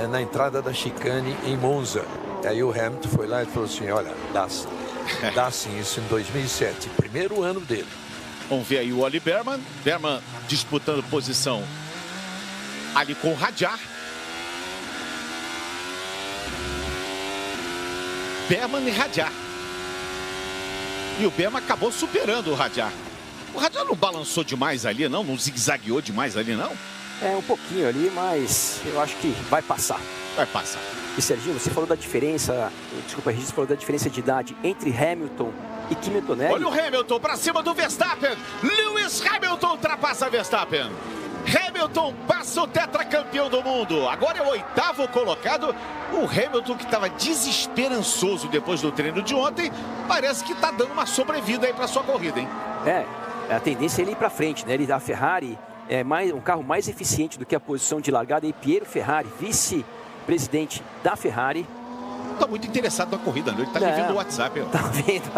na entrada da chicane em Monza. Aí o Hamilton foi lá e falou assim, olha, dá sim, isso em 2007, primeiro ano dele. Vamos ver aí o Oli Berman. Berman disputando posição ali com o Hadjar. Berman e Hadjar. E o Berman acabou superando o Hadjar. O Hadjar não balançou demais ali, não? Não zigue-zagueou demais ali, não? É, um pouquinho ali, mas eu acho que vai passar. Vai passar. E, Serginho, você falou da diferença, desculpa, Regis, falou da diferença de idade entre Hamilton e Kimi Antonelli. Olha o Hamilton pra cima do Verstappen. Lewis Hamilton ultrapassa ultrapassa Verstappen. Hamilton passa o tetracampeão do mundo. Agora é o 8º colocado. O Hamilton, que estava desesperançoso depois do treino de ontem, parece que está dando uma sobrevida aí para sua corrida, hein? A tendência é ele ir para frente, né? A Ferrari é um carro mais eficiente do que a posição de largada. E Piero Ferrari, vice-presidente da Ferrari, está muito interessado na corrida, né? Ele está vendo o WhatsApp. Tá vendo?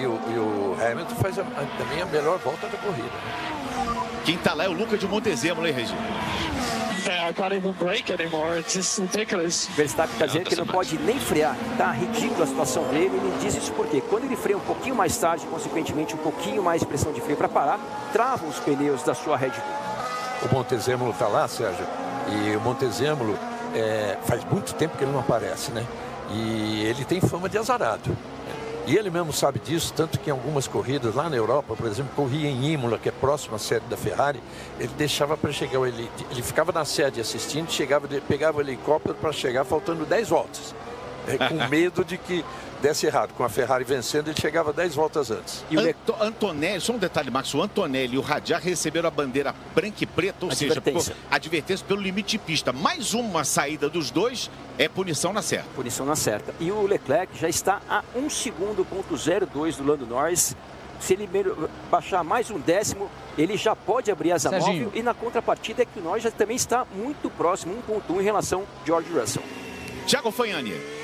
E o Hamilton faz também a melhor volta da corrida, né? Quem está lá é o Luca de Montezemolo, hein, Regi? I can't even brake anymore. It's just ridiculous. Verstappen está dizendo que ele não pode nem frear. Tá ridícula a situação dele. Ele diz isso porque quando ele freia um pouquinho mais tarde, consequentemente um pouquinho mais de pressão de freio para parar, travam os pneus da sua Red Bull. O Montezemolo está lá, Sérgio, e o Montezemolo faz muito tempo que ele não aparece, né? E ele tem fama de azarado. E ele mesmo sabe disso, tanto que em algumas corridas lá na Europa, por exemplo, corria em Imola, que é próximo à sede da Ferrari, ele deixava para chegar, ele ficava na sede assistindo, pegava o helicóptero para chegar faltando 10 voltas. Com medo de que desse errado. Com a Ferrari vencendo, ele chegava 10 voltas antes. E o Antonelli, só um detalhe, Max, o Antonelli e o Radiar receberam a bandeira branca e preta, ou seja, advertência pelo limite de pista. Mais uma saída dos dois é punição na certa. Punição na certa. E o Leclerc já está a 1 segundo, .02 do Lando Norris. Se ele baixar mais um décimo, ele já pode abrir asa móvel. E na contrapartida é que o Norris já também está muito próximo, 1.1 em relação ao George Russell. Thiago Fagnani.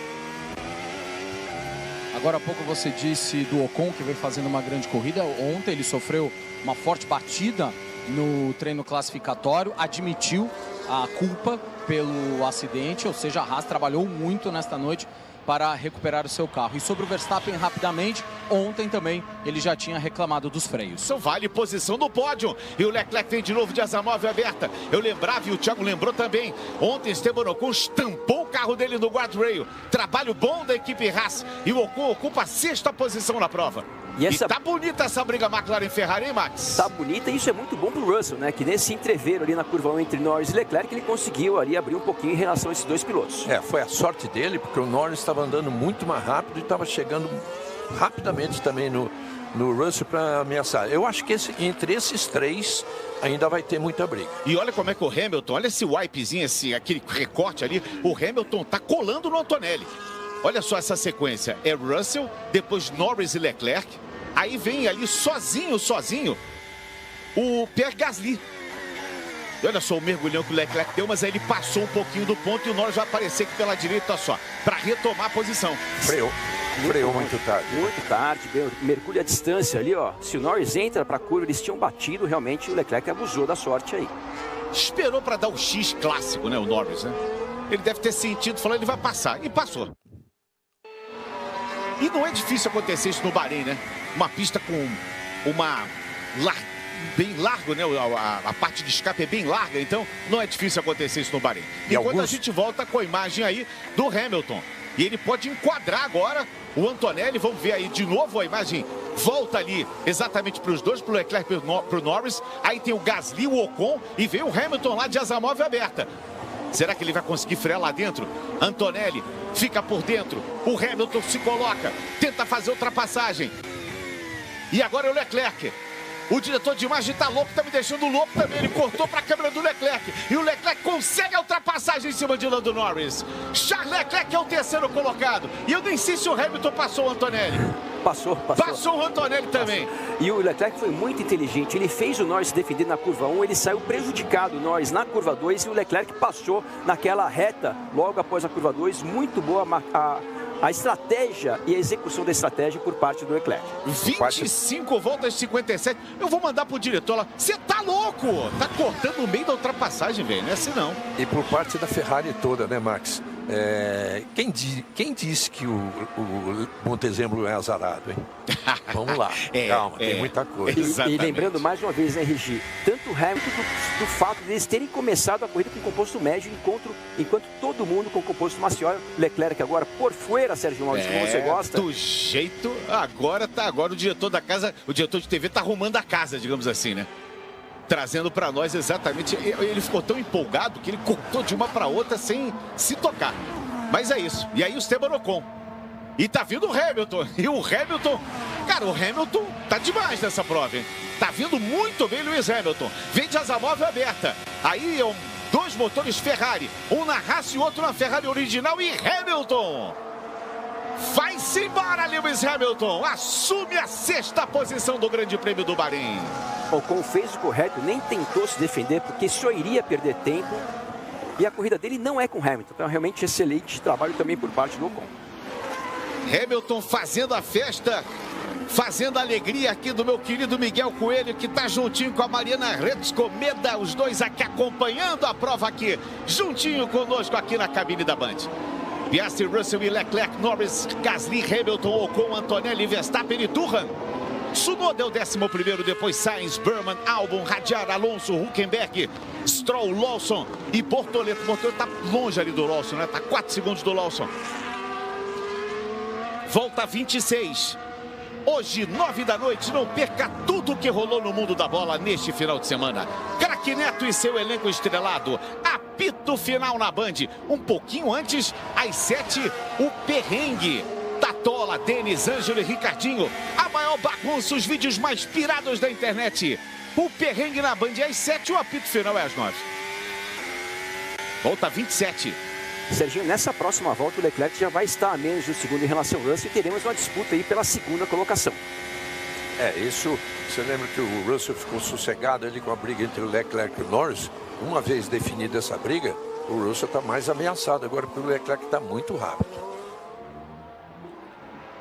Agora há pouco você disse do Ocon, que vem fazendo uma grande corrida. Ontem ele sofreu uma forte batida no treino classificatório, admitiu a culpa pelo acidente, ou seja, a Haas trabalhou muito nesta noite para recuperar o seu carro. E sobre o Verstappen, rapidamente, ontem também ele já tinha reclamado dos freios. Isso vale posição no pódio. E o Leclerc vem de novo de asa móvel aberta. Eu lembrava e o Thiago lembrou também. Ontem Esteban Ocon estampou o carro dele no guardrail. Trabalho bom da equipe Haas. E o Ocon ocupa a 6ª posição na prova. E tá bonita essa briga McLaren e Ferrari, hein, Max? Tá bonita e isso é muito bom pro Russell, né? Que nesse entreveiro ali na curva 1 entre Norris e Leclerc, ele conseguiu ali abrir um pouquinho em relação a esses dois pilotos. Foi a sorte dele, porque o Norris estava andando muito mais rápido e estava chegando rapidamente também no Russell para ameaçar. Eu acho que entre esses três ainda vai ter muita briga. E olha como é que o Hamilton, olha esse wipezinho, aquele recorte ali, o Hamilton tá colando no Antonelli. Olha só essa sequência, é Russell, depois Norris e Leclerc, aí vem ali sozinho, o Pierre Gasly. E olha só o mergulhão que o Leclerc deu, mas aí ele passou um pouquinho do ponto e o Norris vai aparecer aqui pela direita só, para retomar a posição. Freou muito tarde. Muito tarde, mergulha a distância ali, ó. Se o Norris entra para a curva, eles tinham batido, realmente o Leclerc abusou da sorte aí. Esperou para dar o X clássico, né, o Norris, né? Ele deve ter sentido, falou, ele vai passar, e passou. E não é difícil acontecer isso no Bahrein, né? Uma pista com bem largo, né? A parte de escape é bem larga, então não é difícil acontecer isso no Bahrein. Enquanto a gente volta com a imagem aí do Hamilton. E ele pode enquadrar agora o Antonelli. Vamos ver aí de novo a imagem. Volta ali exatamente para os dois, para o Leclerc e para o Norris. Aí tem o Gasly, o Ocon e vem o Hamilton lá de asa móvel aberta. Será que ele vai conseguir frear lá dentro? Antonelli fica por dentro. O Hamilton se coloca, tenta fazer ultrapassagem. E agora é o Leclerc. O diretor de imagem tá louco, tá me deixando louco também. Ele cortou para a câmera do Leclerc. E o Leclerc consegue a ultrapassagem em cima de Lando Norris. Charles Leclerc é o 3º colocado. E eu nem sei se o Hamilton passou o Antonelli. Passou. Passou o Antonelli também. E o Leclerc foi muito inteligente. Ele fez o Norris se defender na curva 1. Ele saiu prejudicado, o Norris, na curva 2. E o Leclerc passou naquela reta logo após a curva 2. Muito boa a estratégia e a execução da estratégia por parte do Leclerc. 25 voltas, 57. Eu vou mandar pro diretor lá. Você tá louco? Tá cortando no meio da ultrapassagem, velho. Não é assim, não. E por parte da Ferrari toda, né, Max? Quem disse que o Montezemolo é azarado, hein? Vamos lá, calma, tem muita coisa. E lembrando mais uma vez, né, Regi, tanto o Hamilton do fato de eles terem começado a corrida com composto médio, enquanto todo mundo com composto macio. Leclerc agora por fora, Sérgio Maurício, como você gosta. Do jeito, agora o diretor da casa, o diretor de TV tá arrumando a casa, digamos assim, né? Trazendo para nós exatamente, ele ficou tão empolgado que ele cortou de uma para outra sem se tocar. Mas é isso. E aí o Esteban Ocon. E tá vindo o Hamilton. E o Hamilton Cara, o Hamilton tá demais nessa prova, hein? Tá vindo muito bem Lewis Hamilton. Vem de asa móvel aberta. Aí dois motores Ferrari. Um na Haas e outro na Ferrari original. E Hamilton vai-se embora, Lewis Hamilton. Assume a 6ª posição do Grande Prêmio do Bahrein. O Ocon fez o correto, nem tentou se defender, porque só iria perder tempo. E a corrida dele não é com Hamilton. Então, realmente excelente trabalho também por parte do Ocon. Hamilton fazendo a festa, fazendo a alegria aqui do meu querido Miguel Coelho, que tá juntinho com a Mariana Retzkomeda, os dois aqui acompanhando a prova aqui, juntinho conosco aqui na cabine da Band. Piastri, Russell e Leclerc, Norris, Gasly, Hamilton, Ocon, Antonelli, Verstappen e Turhan. Tsunoda é o 11º, depois Sainz, Burman, Albon, Hadjar, Alonso, Hülkenberg, Stroll, Lawson e Bortoleto. Bortoleto tá longe ali do Lawson, né? Tá 4 segundos do Lawson. Volta 26. Hoje, 9 da noite, não perca tudo o que rolou no mundo da bola neste final de semana. Craque Neto e seu elenco estrelado. Apito final na Band. Um pouquinho antes, às 7, o perrengue. Tatola, Denis, Ângelo e Ricardinho. A maior bagunça, os vídeos mais pirados da internet. O perrengue na Band é às 7, o apito final é às 9. Volta 27. Serginho, nessa próxima volta o Leclerc já vai estar a menos de um segundo em relação ao Russell e teremos uma disputa aí pela 2ª colocação. Isso, você lembra que o Russell ficou sossegado ali com a briga entre o Leclerc e o Norris? Uma vez definida essa briga, o Russell está mais ameaçado agora porque o Leclerc está muito rápido.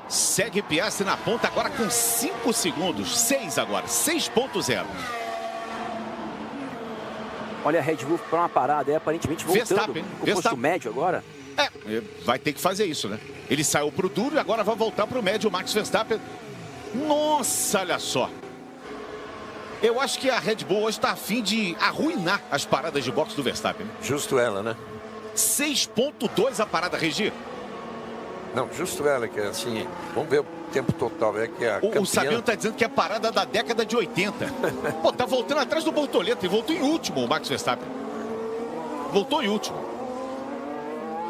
Segue Piastri na ponta agora com 5 segundos, 6 agora, 6.0. Olha a Red Bull para uma parada, aparentemente voltando o posto médio agora. Vai ter que fazer isso, né? Ele saiu pro duro e agora vai voltar pro médio, o Max Verstappen. Nossa, olha só. Eu acho que a Red Bull hoje está a fim de arruinar as paradas de boxe do Verstappen. Justo ela, né? 6.2 a parada, Regi. Não, justo ela, que é assim, vamos ver o tempo total, é que a o Sabino tá dizendo que é a parada da década de 80. Pô, tá voltando atrás do Bortoleto e voltou em último o Max Verstappen. Voltou em último.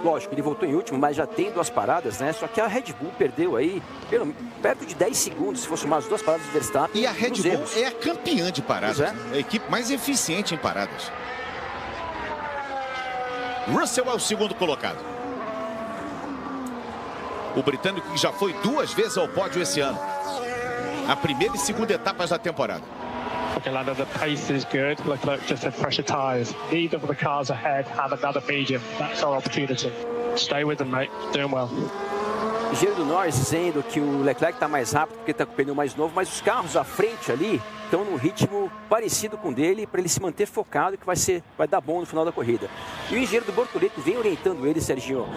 Lógico, ele voltou em último, mas já tem 2 paradas, né? Só que a Red Bull perdeu aí perto de 10 segundos, se fosse mais 2 paradas do Verstappen. E a Red Bull é a campeã de paradas. É a equipe mais eficiente em paradas. Russell é o 2º colocado. O britânico que já foi 2 vezes ao pódio esse ano. A primeira e segunda etapas da temporada. Okay, Lando, the pace is good. Leclerc just had fresher tyres. Neither of the cars ahead have another medium. That's our opportunity. Stay with them, mate. Doing well. Engenheiro do Norris dizendo que o Leclerc está mais rápido porque está com o pneu mais novo, mas os carros à frente ali estão num ritmo parecido com o dele para ele se manter focado, que vai dar bom no final da corrida. E o engenheiro do Bortoleto vem orientando ele, Serginho,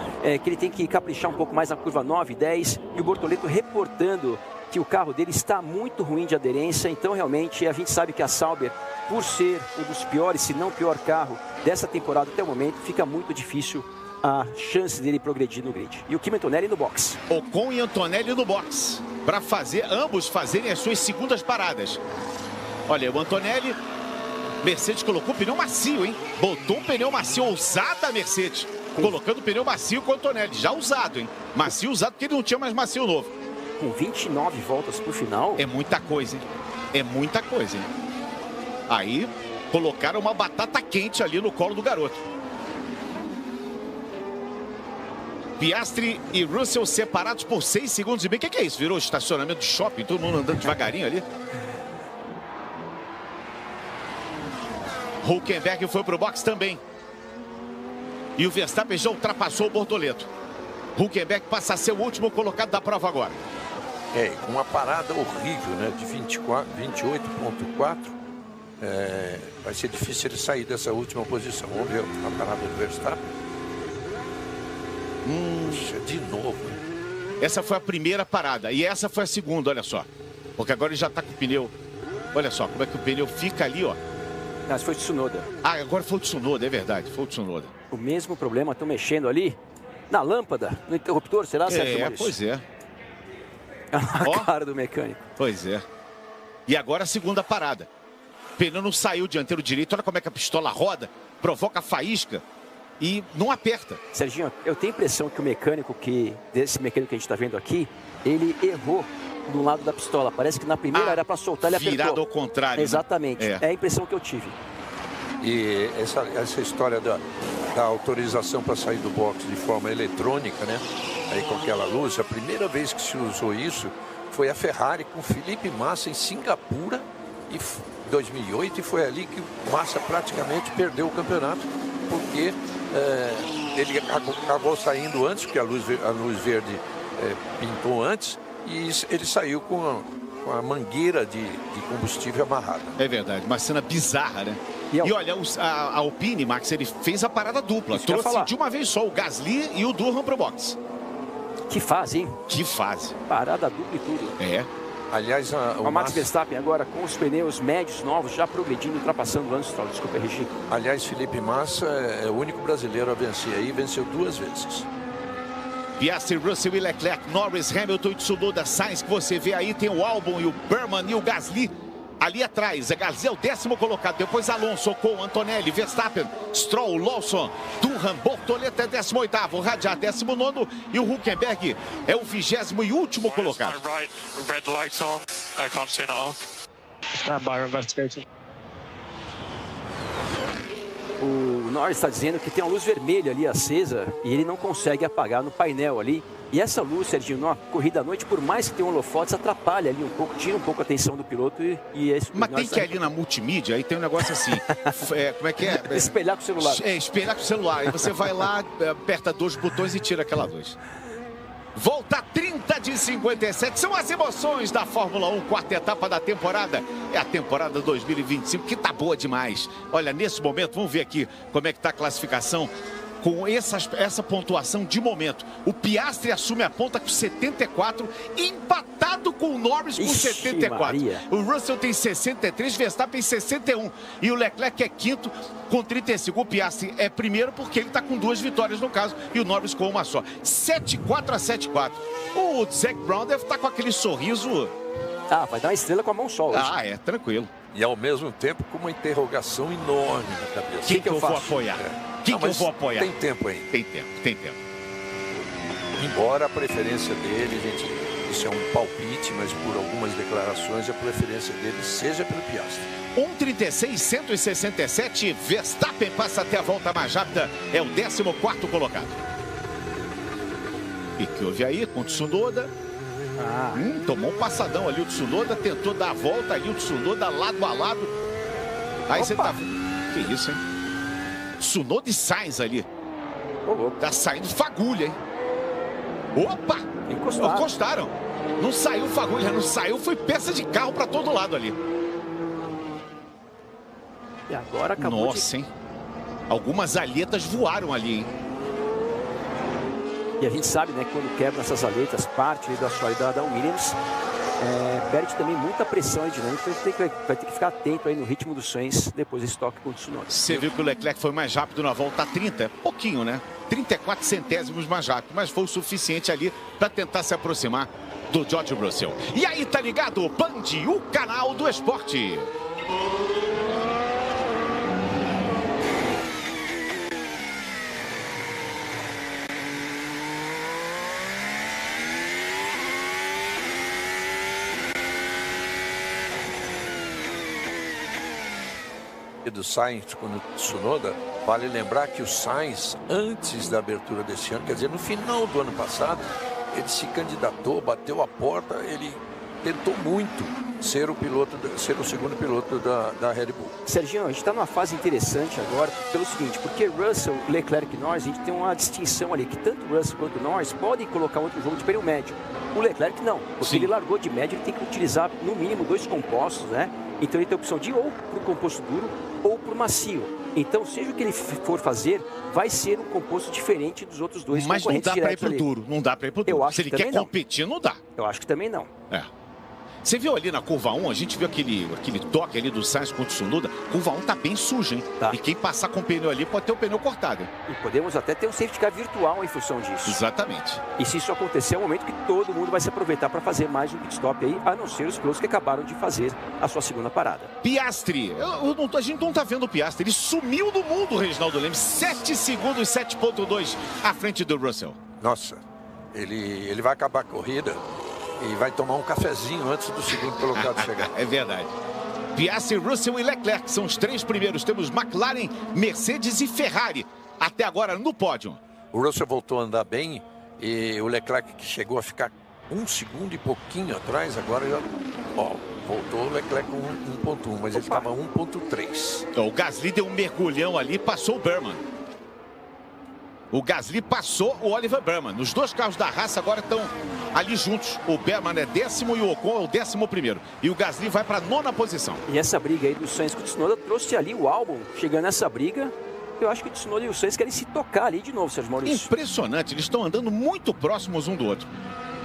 que ele tem que caprichar um pouco mais na curva 9 e 10, e o Bortoleto reportando que o carro dele está muito ruim de aderência. Então realmente a gente sabe que a Sauber, por ser um dos piores, se não pior carro dessa temporada até o momento, fica muito difícil a chance dele progredir no grid. E o Kimi Antonelli no box. Ocon e Antonelli no box, para ambos fazerem as suas segundas paradas. Olha, o Antonelli, Mercedes colocou pneu macio, hein? Botou um pneu macio, ousada a Mercedes, colocando pneu macio com o Antonelli, já usado, hein? Macio usado porque ele não tinha mais macio novo. Com 29 voltas pro final. É muita coisa, hein? É muita coisa, hein? Aí, colocaram uma batata quente ali no colo do garoto. Piastri e Russell separados por 6 segundos e meio. O que é isso? Virou estacionamento de shopping? Todo mundo andando devagarinho ali. Hülkenberg foi pro box também. E o Verstappen já ultrapassou o Bortoleto. Hülkenberg passa a ser o último colocado da prova agora. Com uma parada horrível, né? De 28.4. Vai ser difícil ele sair dessa última posição. Vamos ver a parada do Verstappen. De novo. Essa foi a primeira parada. E essa foi a segunda, olha só. Porque agora ele já tá com o pneu. Olha só como é que o pneu fica ali, ó. Mas foi o Tsunoda. Agora foi o Tsunoda, é verdade. Foi o Tsunoda. O mesmo problema, estão mexendo ali na lâmpada, no interruptor, será, Sérgio Maurício? Pois é. A cara do mecânico. Pois é. E agora a segunda parada. O pneu não saiu dianteiro direito. Olha como é que a pistola roda, provoca faísca e não aperta. Serginho, eu tenho a impressão que o mecânico desse mecânico que a gente está vendo aqui, ele errou no lado da pistola. Parece que na primeira era para soltar, ele apertou. Virado ao contrário. Exatamente. Né? É a impressão que eu tive. E essa história da autorização para sair do box de forma eletrônica, né? Aí com aquela luz, a primeira vez que se usou isso foi a Ferrari com Felipe Massa em Singapura em 2008, e foi ali que o Massa praticamente perdeu o campeonato, porque ele acabou saindo antes, porque a luz verde pintou antes, e ele saiu com a mangueira de combustível amarrada. É verdade, uma cena bizarra, né? E olha, a Alpine, Max, ele fez a parada dupla. Trouxe de uma vez só o Gasly e o Durham pro box. Que fase, hein? Que fase. Parada dupla e tudo. É. Aliás, o Max Verstappen agora com os pneus médios novos, já progredindo, ultrapassando o Lance Stroll. Desculpa, Regi. Aliás, Felipe Massa é o único brasileiro a vencer aí, venceu 2 vezes. Piastri, Russell e Leclerc, Norris, Hamilton e Tsunoda, Sainz, que você vê aí, tem o Albon e o Berman e o Gasly. Ali atrás, a Gasly é o 10º colocado, depois Alonso, Ocon, Antonelli, Verstappen, Stroll, Lawson, Durham, Bortoleto é 18º, Radiar 19º e o Hülkenberg é o 20º e último colocado. O Norris está dizendo que tem uma luz vermelha ali acesa e ele não consegue apagar no painel ali. E essa luz, Serginho, numa corrida à noite, por mais que tenha holofotes, atrapalha ali um pouco, tira um pouco a atenção do piloto e é isso. Mas tem que ir ali na multimídia, aí tem um negócio assim, como é que é? Espelhar com o celular. Espelhar com o celular, aí você vai lá, aperta 2 botões e tira aquela luz. Volta 30 de 57, são as emoções da Fórmula 1, 4ª etapa da temporada. É a temporada 2025, que tá boa demais. Olha, nesse momento, vamos ver aqui como é que tá a classificação. Com essa pontuação de momento, o Piastri assume a ponta com 74, empatado com o Norris com 74. Maria. O Russell tem 63, Verstappen 61 e o Leclerc é 5º com 35. O Piastri é primeiro porque ele está com 2 vitórias no caso e o Norris com uma só. 7-4 a 7-4. O Zac Brown deve estar com aquele sorriso. Ah, vai dar uma estrela com a mão só hoje. Ah, é, tranquilo. E ao mesmo tempo com uma interrogação enorme na cabeça. Quem que eu vou apoiar? Quem que eu vou apoiar? Tem tempo ainda. Tem tempo. Embora a preferência dele, gente, isso é um palpite, mas por algumas declarações a preferência dele seja pelo Piastri. 1:36, 167, Verstappen passa até a volta mais rápida, é o 14º colocado. E que houve aí com o Tsunoda? Tomou um passadão ali o Tsunoda, tentou dar a volta ali o Tsunoda lado a lado. Aí você tá... Que isso, hein? Tsunoda e Sainz ali. Tá saindo fagulha, hein? Opa! Encostaram. Não saiu fagulha, não saiu, foi peça de carro pra todo lado ali. E agora acabou. Nossa, hein? Algumas alhetas voaram ali, hein? E a gente sabe, né, quando quebram essas aletas, parte do assoalho da Williams, perde também muita pressão aerodinâmica, então vai ter que ficar atento aí no ritmo do Sainz depois desse toque com o Tsunoda. Você viu que o Leclerc foi mais rápido na volta 30, pouquinho, né? 34 centésimos mais rápido, mas foi o suficiente ali para tentar se aproximar do George Russell. E aí, tá ligado? Band, o canal do esporte. Do Sainz com o Tsunoda, vale lembrar que o Sainz, antes da abertura desse ano, quer dizer, no final do ano passado, ele se candidatou, bateu a porta, ele tentou muito ser o segundo piloto da Red Bull. Serginho, a gente está numa fase interessante agora, pelo seguinte, porque Russell, Leclerc e Norris, a gente tem uma distinção ali, que tanto Russell quanto Norris podem colocar outro jogo de pneu médio. O Leclerc não, porque ele largou de médio, ele tem que utilizar no mínimo 2 compostos, né? Então ele tem a opção de ou para o composto duro ou para o macio. Então, seja o que ele for fazer, vai ser um composto diferente dos outros dois mas concorrentes diretos. Mas não dá para ir pro duro, não dá para ir pro duro. Se ele quer competir, não dá. Eu acho que também não. Você viu ali na curva 1, a gente viu aquele toque ali do Sainz contra o Tsunoda. Curva 1 tá bem suja, hein? Tá. E quem passar com o pneu ali pode ter o pneu cortado. Hein? E podemos até ter um safety car virtual em função disso. Exatamente. E se isso acontecer, é o momento que todo mundo vai se aproveitar para fazer mais um pit stop aí, a não ser os pilotos que acabaram de fazer a sua segunda parada. Piastri, a gente não tá vendo o Piastri, ele sumiu do mundo, Reginaldo Leme. 7 segundos, 7.2 à frente do Russell. Nossa, ele vai acabar a corrida E vai tomar um cafezinho antes do segundo colocado chegar. É verdade. Piastri, Russell e Leclerc são os 3 primeiros. Temos McLaren, Mercedes e Ferrari até agora no pódio. O Russell voltou a andar bem e o Leclerc, que chegou a ficar 1 segundo e pouquinho atrás, agora já... voltou o Leclerc com 1.1, mas ele estava 1.3. O Gasly deu um mergulhão ali, passou o Burman. O Gasly passou o Oliver Burman. Os 2 carros da Haas agora estão ali juntos. O Burman é 10º e o Ocon é o 11º. E o Gasly vai para a 9ª posição. E essa briga aí do Sainz com o Tsunoda trouxe ali o Albon chegando nessa briga. Eu acho que o Tsunoda e o Sainz querem se tocar ali de novo, Sérgio Maurício. Impressionante, eles estão andando muito próximos um do outro.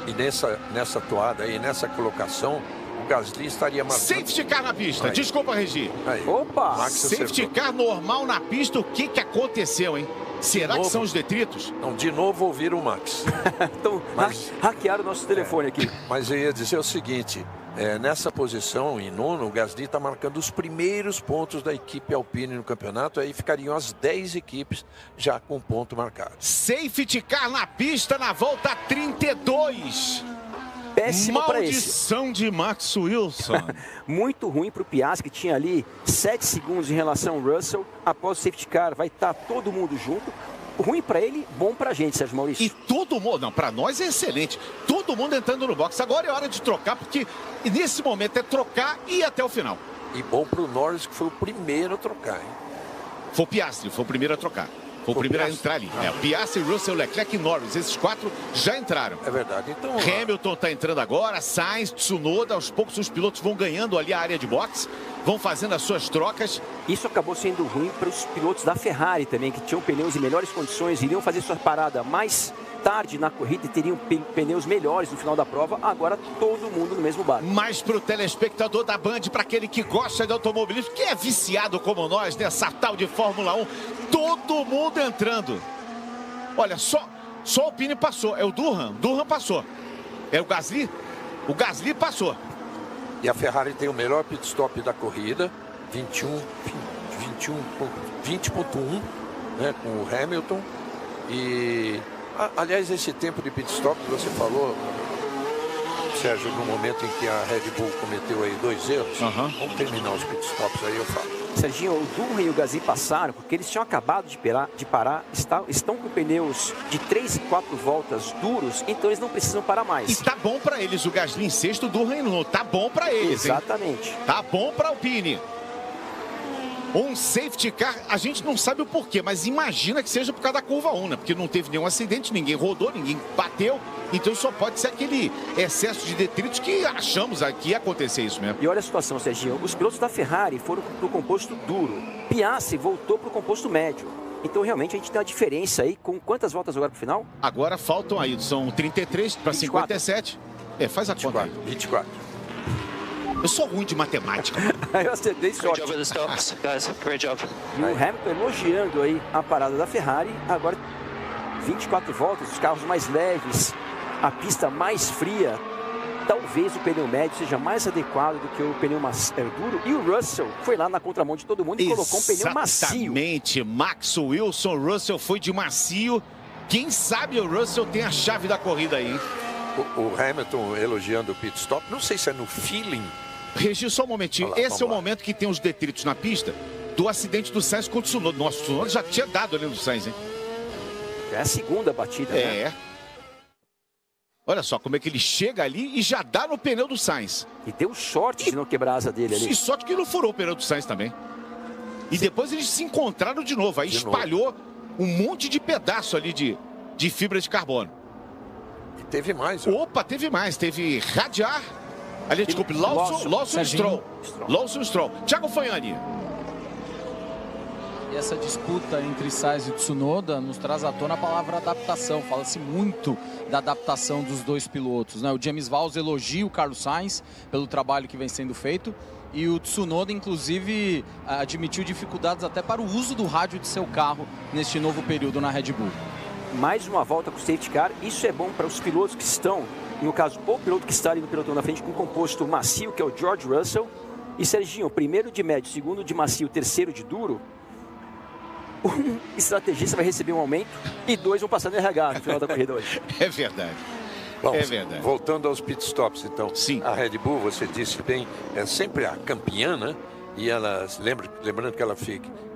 E nessa toada aí, nessa colocação, o Gasly estaria marcando... Safety car na pista, aí. Desculpa, Regi. Aí. Opa! Max Safety acertou. car normal na pista, o que aconteceu, hein? Será que são os detritos? Não, de novo ouviram o Max. Então, hackearam o nosso telefone aqui. Mas eu ia dizer o seguinte, nessa posição, em 9º, o Gasly está marcando os primeiros pontos da equipe Alpine no campeonato, aí ficariam as 10 equipes já com ponto marcado. Safety car na pista na volta 32. Péssimo para esse. Maldição de Max Wilson. Muito ruim para o Piastri, que tinha ali 7 segundos em relação ao Russell. Após o safety car, vai estar todo mundo junto. Ruim para ele, bom para a gente, Sérgio Maurício. E todo mundo, não, para nós é excelente. Todo mundo entrando no box. Agora é hora de trocar, porque nesse momento é trocar e ir até o final. E bom para o Norris, que foi o primeiro a trocar, hein? Foi o Piastri, foi o primeiro a trocar. Foi o primeiro a entrar ali. Piastri, Russell, Leclerc e Norris. Esses 4 já entraram. É verdade. Então, Hamilton está entrando agora, Sainz, Tsunoda. Aos poucos os pilotos vão ganhando ali a área de boxe. Vão fazendo as suas trocas. Isso acabou sendo ruim para os pilotos da Ferrari também, que tinham pneus em melhores condições, iriam fazer sua parada mais tarde na corrida e teriam pneus melhores no final da prova. Agora todo mundo no mesmo barco. Mas para o telespectador da Band, para aquele que gosta de automobilismo, que é viciado como nós nessa tal de Fórmula 1, todo mundo entrando. Olha, só o Alpine passou. É o Durham passou. É o Gasly passou. E a Ferrari tem o melhor pit stop da corrida, 20.1, né, com o Hamilton. E, aliás, esse tempo de pit stop que você falou, Sérgio, no momento em que a Red Bull cometeu aí 2 erros, vamos terminar os pit stops aí, eu falo. Serginho, o Durham e o Gasly passaram porque eles tinham acabado de parar, estão com pneus de 3 e 4 voltas duros, então eles não precisam parar mais. E tá bom para eles, o Gasly em sexto, o Durham em nono. Tá bom para eles, exatamente. Hein? Tá bom para a Alpine. Um safety car, a gente não sabe o porquê, mas imagina que seja por causa da curva 1, né? Porque não teve nenhum acidente, ninguém rodou, ninguém bateu. Então só pode ser aquele excesso de detritos que achamos que ia acontecer isso mesmo. E olha a situação, Serginho. Os pilotos da Ferrari foram para o composto duro. Piastri voltou para o composto médio. Então realmente a gente tem uma diferença aí. Com quantas voltas agora para o final? Agora faltam aí, são 33 para 57. Faz a conta aí. 24. Eu sou ruim de matemática. Eu acertei sorte. Great job with the stops, guys. Great job. E o Hamilton elogiando aí a parada da Ferrari. Agora 24 voltas, os carros mais leves, a pista mais fria. Talvez o pneu médio seja mais adequado do que o pneu duro. E o Russell foi lá na contramão de todo mundo e colocou um pneu macio. Exatamente. Max Wilson, Russell foi de macio. Quem sabe o Russell tem a chave da corrida aí. O Hamilton elogiando o pit stop. Não sei se é no feeling. Regi, só um momentinho. Esse é o momento que tem os detritos na pista do acidente do Sainz com o Tsunoda. Nossa, o Tsunoda já tinha dado ali no Sainz, hein? É a segunda batida, né? Olha só como é que ele chega ali e já dá no pneu do Sainz. E deu sorte de não quebrar a asa dele ali. E sorte que não furou o pneu do Sainz também. E depois eles se encontraram de novo. Aí espalhou um monte de pedaço ali de fibra de carbono. E teve mais. Opa, teve mais. Teve Radiar. Ali, desculpe, Lawson Stroll. Thiago Fognani. E essa disputa entre Sainz e Tsunoda nos traz à tona a palavra adaptação. Fala-se muito da adaptação dos dois pilotos, né? O James Vowles elogia o Carlos Sainz pelo trabalho que vem sendo feito. E o Tsunoda, inclusive, admitiu dificuldades até para o uso do rádio de seu carro neste novo período na Red Bull. Mais uma volta com o safety car. Isso é bom para os pilotos que estão, no caso, o piloto que está ali no pelotão da frente com um composto macio, que é o George Russell. E Serginho, primeiro de médio, segundo de macio, terceiro de duro. Um estrategista vai receber um aumento e 2 vão passar no RH no final da corrida hoje. É verdade. Bom, É verdade. voltando aos pitstops, então. Sim. A Red Bull, você disse bem, é sempre a campeã, né? E ela, lembrando que ela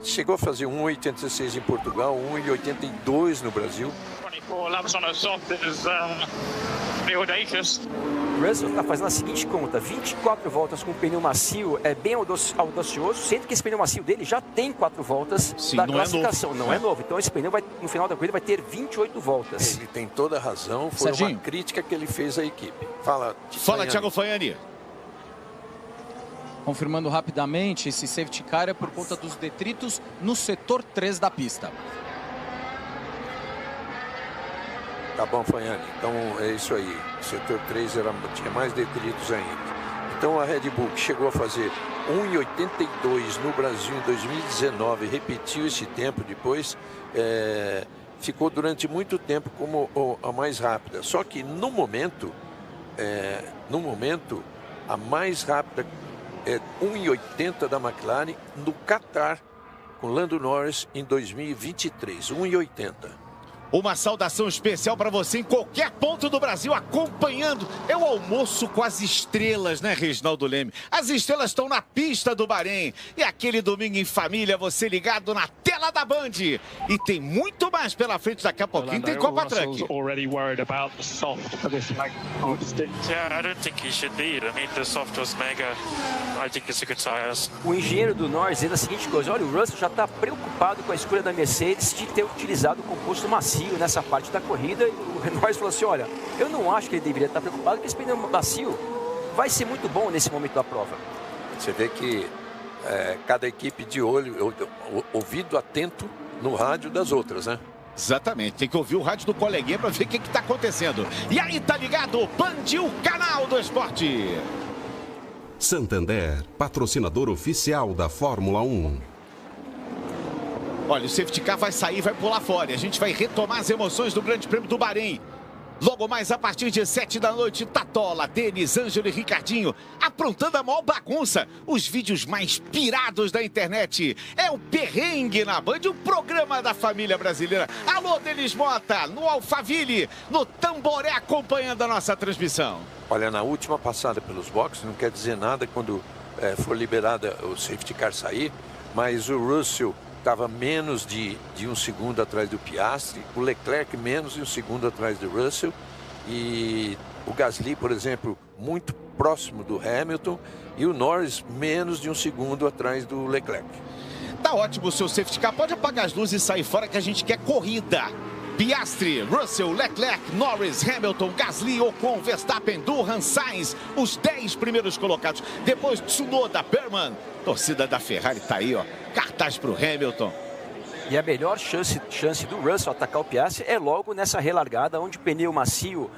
chegou a fazer 1,86 em Portugal, 1,82 no Brasil. 24 laps on a soft is pretty audacious. Russell está fazendo a seguinte conta: 24 voltas com pneu macio é bem audacioso, sendo que esse pneu macio dele já tem 4 voltas da classificação, não é novo. Então esse pneu no final da corrida vai ter 28 voltas. Ele tem toda a razão, foi uma crítica que ele fez à equipe. Fala, Thiago Fanhani. Confirmando rapidamente, esse safety car é por conta dos detritos no setor 3 da pista. Tá bom, Fanhani. Então é isso aí. O setor 3 tinha mais detritos ainda. Então a Red Bull, que chegou a fazer 1,82 no Brasil em 2019, repetiu esse tempo depois, ficou durante muito tempo como a mais rápida. Só que no momento, a mais rápida é 1,80 da McLaren no Qatar, com Lando Norris em 2023, 1,80. Uma saudação especial para você em qualquer ponto do Brasil acompanhando. É o almoço com as estrelas, né, Reginaldo Leme? As estrelas estão na pista do Bahrein. E aquele domingo em família, você ligado na tela da Band. E tem muito mais pela frente daqui a pouquinho. Tem Copa Truck. Already worried about the soft for this Yeah, I don't think he should be. I mean, the soft was mega. I think it's a good tires. O engenheiro do Norris diz a seguinte coisa: olha, o Russell já está preocupado com a escolha da Mercedes de ter utilizado o composto macio nessa parte da corrida. E o Norris falou assim: olha, eu não acho que ele deveria estar preocupado, porque esse pneu macio vai ser muito bom nesse momento da prova. Você vê que cada equipe de olho, ouvido atento no rádio das outras, né? Exatamente, tem que ouvir o rádio do coleguinha para ver o que está acontecendo. E aí, tá ligado? Band, o canal do esporte. Santander, patrocinador oficial da Fórmula 1. Olha, o safety car vai sair, vai pular fora. E a gente vai retomar as emoções do Grande Prêmio do Bahrein. Logo mais a partir de 7 da noite, Tatola, Denis, Ângelo e Ricardinho aprontando a maior bagunça. Os vídeos mais pirados da internet. É o Perrengue na Band, o programa da família brasileira. Alô, Denis Mota, no Alphaville, no Tamboré, acompanhando a nossa transmissão. Olha, na última passada pelos boxes, não quer dizer nada quando for liberada o safety car sair, mas o Russell estava menos de 1 segundo atrás do Piastri, o Leclerc menos de 1 segundo atrás do Russell e o Gasly, por exemplo, muito próximo do Hamilton e o Norris menos de 1 segundo atrás do Leclerc. Tá ótimo o seu safety car, pode apagar as luzes e sair fora que a gente quer corrida. Piastri, Russell, Leclerc, Norris, Hamilton, Gasly, Ocon, Verstappen, Durham, Sainz, os 10 primeiros colocados. Depois Tsunoda, Berman, torcida da Ferrari tá aí, ó, cartaz pro Hamilton. E a melhor chance do Russell atacar o Piastri é logo nessa relargada, onde o pneu macio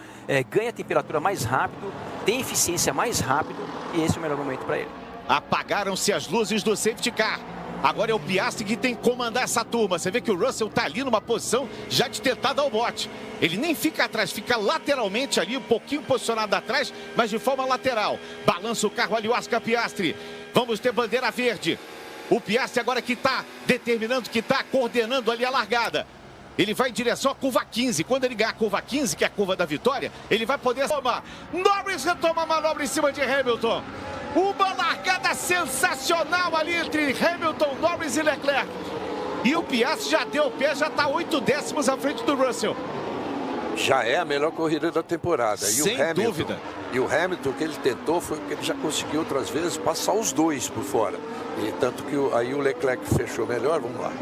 ganha temperatura mais rápido, tem eficiência mais rápido, e esse é o melhor momento para ele. Apagaram-se as luzes do safety car. Agora é o Piastri que tem que comandar essa turma. Você vê que o Russell tá ali numa posição já de tentar dar o bote. Ele nem fica atrás, fica lateralmente ali, um pouquinho posicionado atrás, mas de forma lateral. Balança o carro ali, o Oscar Piastri. Vamos ter bandeira verde. O Piastri agora que tá determinando, que tá coordenando ali a largada. Ele vai em direção à curva 15. Quando ele ganhar a curva 15, que é a curva da vitória, ele vai poder tomar. Norris retoma a manobra em cima de Hamilton. Uma largada sensacional ali entre Hamilton, Norris e Leclerc. E o Piastri já deu o pé, já está 8 décimos à frente do Russell. Já é a melhor corrida da temporada. Sem dúvida. E o Hamilton, o que ele tentou foi que ele já conseguiu outras vezes passar os dois por fora. E tanto que aí o Leclerc fechou melhor, vamos lá.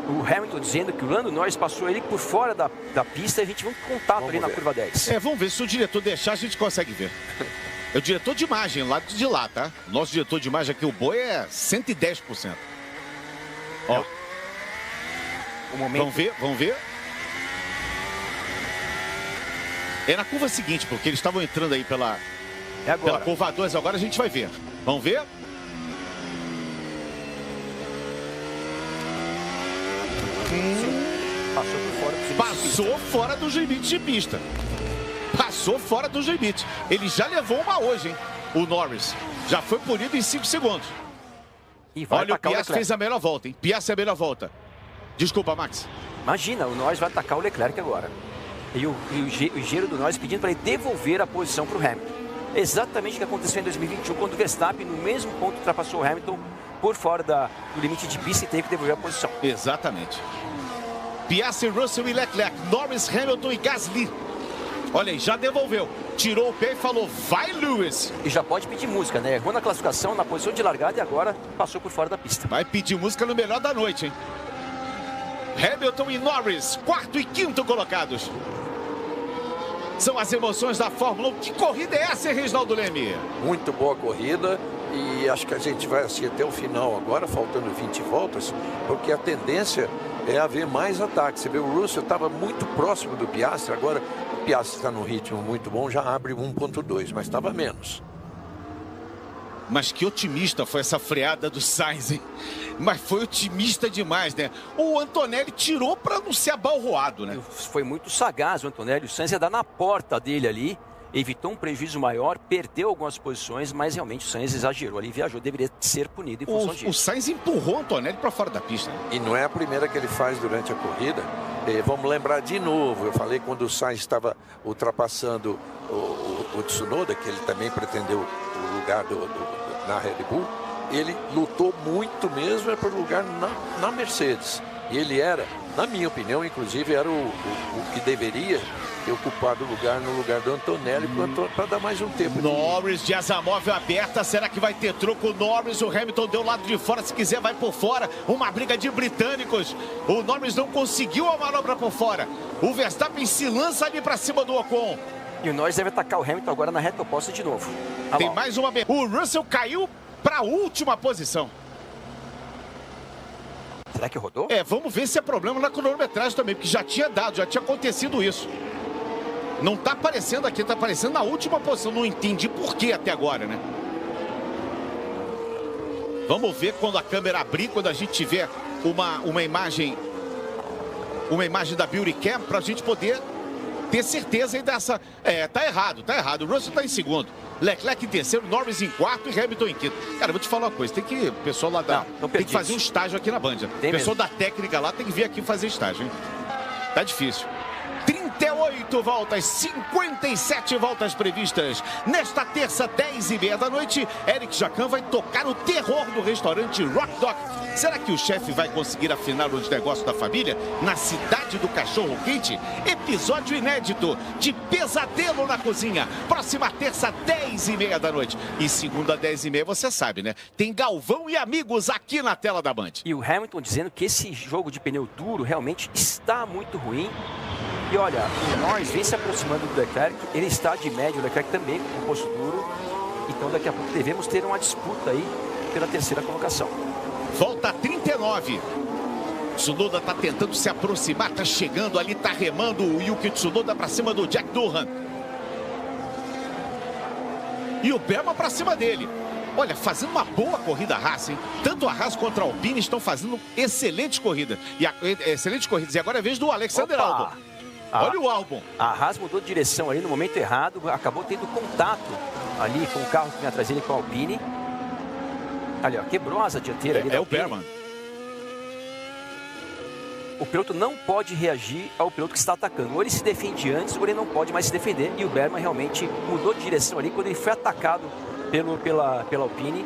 O Hamilton dizendo que o Lando Norris passou ele por fora da pista e a gente vai um contato ali na curva 10. Vamos ver, se o diretor deixar, a gente consegue ver. É o diretor de imagem, lá de lá, tá? Nosso diretor de imagem aqui, o Boi, é 110%. Ó. O momento... Vamos ver. É na curva seguinte, porque eles estavam entrando aí pela curva 2. Agora a gente vai ver. Vamos ver? Passou fora dos limites de pista. Passou fora dos limites. Ele já levou uma hoje, hein? O Norris. Já foi punido em 5 segundos. E vai. Olha, o Piastri fez a melhor volta, hein? Piastri é a melhor volta. Desculpa, Max. Imagina, o Norris vai atacar o Leclerc agora. E o engenheiro do Norris pedindo para ele devolver a posição para o Hamilton. Exatamente o que aconteceu em 2021, quando o Verstappen, no mesmo ponto, ultrapassou o Hamilton por fora do limite de pista e teve que devolver a posição. Exatamente. Piastri, Russell e Leclerc, Norris, Hamilton e Gasly. Olha aí, já devolveu. Tirou o pé e falou, vai, Lewis. E já pode pedir música, né? Errou na classificação, na posição de largada e agora passou por fora da pista. Vai pedir música no melhor da noite, hein? Hamilton e Norris, quarto e quinto colocados. São as emoções da Fórmula 1. Que corrida é essa, Reginaldo Leme? Muito boa corrida e acho que a gente vai assistir até o final agora, faltando 20 voltas, porque a tendência é haver mais ataques. Você vê, o Russell estava muito próximo do Piastri, agora o Piastri está num ritmo muito bom, já abre 1.2, mas estava menos. Mas que otimista foi essa freada do Sainz, hein? Mas foi otimista demais, né? O Antonelli tirou para não ser abalroado, né? Foi muito sagaz o Antonelli. O Sainz ia dar na porta dele ali. Evitou um prejuízo maior, perdeu algumas posições, mas realmente o Sainz exagerou ali, viajou, deveria ser punido em função disso. O Sainz empurrou o Antonelli para fora da pista. E não é a primeira que ele faz durante a corrida. Vamos lembrar de novo, eu falei quando o Sainz estava ultrapassando o Tsunoda, que ele também pretendeu o lugar na Red Bull, ele lutou muito mesmo para o lugar na Mercedes. E ele era, na minha opinião, inclusive, era o que deveria ter ocupado o lugar no lugar do Antonelli para dar mais um tempo. Norris de asa móvel aberta, será que vai ter troco? O Norris, o Hamilton deu lado de fora, se quiser vai por fora, uma briga de britânicos. O Norris não conseguiu a manobra por fora. O Verstappen se lança ali para cima do Ocon. E o Norris deve atacar o Hamilton agora na reta oposta de novo. Tem mais uma... O Russell caiu para a última posição. Será que rodou? Vamos ver se é problema na cronometragem também, porque já tinha dado, já tinha acontecido isso. Não tá aparecendo aqui, tá aparecendo na última posição. Não entendi por que até agora, né? Vamos ver quando a câmera abrir, quando a gente tiver uma imagem da Beauty Cam, pra gente poder ter certeza aí dessa... tá errado. O Russell tá em segundo. Leclerc em terceiro, Norris em quarto e Hamilton em quinto. Cara, vou te falar uma coisa, o pessoal lá tem que fazer um estágio aqui na Band. O pessoal da técnica lá tem que vir aqui fazer estágio, hein? Tá difícil. 38 voltas, 57 voltas previstas. Nesta terça, 10h30 da noite, Eric Jacan vai tocar o terror do restaurante Rock Dog. Será que o chefe vai conseguir afinar os negócios da família na cidade do cachorro quente? Episódio inédito de Pesadelo na Cozinha. Próxima terça, 10h30 da noite. E segunda, 10h30, você sabe, né? Tem Galvão e Amigos aqui na tela da Band. E o Hamilton dizendo que esse jogo de pneu duro realmente está muito ruim. E olha, o Norris vem se aproximando do Leclerc, ele está de médio, o Leclerc também com o posto duro. Então daqui a pouco devemos ter uma disputa aí pela terceira colocação. Volta 39. Tsunoda está tentando se aproximar, está chegando ali, está remando o Yuki Tsunoda para cima do Jack Durham. E o Berman para cima dele. Olha, fazendo uma boa corrida a Haas, hein? Tanto a Haas quanto a Alpine estão fazendo excelentes corridas. Excelentes corridas. E agora é a vez do Alexander Albon. Olha o Albon. A Haas mudou de direção ali no momento errado, acabou tendo contato ali com o carro que vem atrás dele, com a Alpine. Ali, ó, quebrou a asa dianteira ali da Alpine. O Berman. O piloto não pode reagir ao piloto que está atacando. Ou ele se defende antes, ou ele não pode mais se defender. E o Berman realmente mudou de direção ali quando ele foi atacado pela Alpine.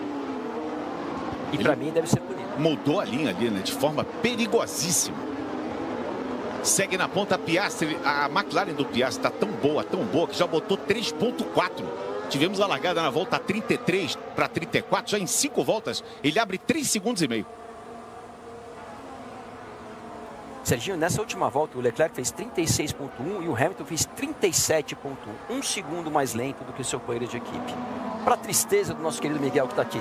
E para mim deve ser punido. Mudou a linha ali, né? De forma perigosíssima. Segue na ponta Piastri. A McLaren do Piastri está tão boa, que já botou 3.4. Tivemos a largada na volta 33 para 34, já em 5 voltas. Ele abre 3 segundos e meio. Serginho, nessa última volta, o Leclerc fez 36.1 e o Hamilton fez 37.1. 1 segundo mais lento do que o seu companheiro de equipe. Para a tristeza do nosso querido Miguel que está aqui.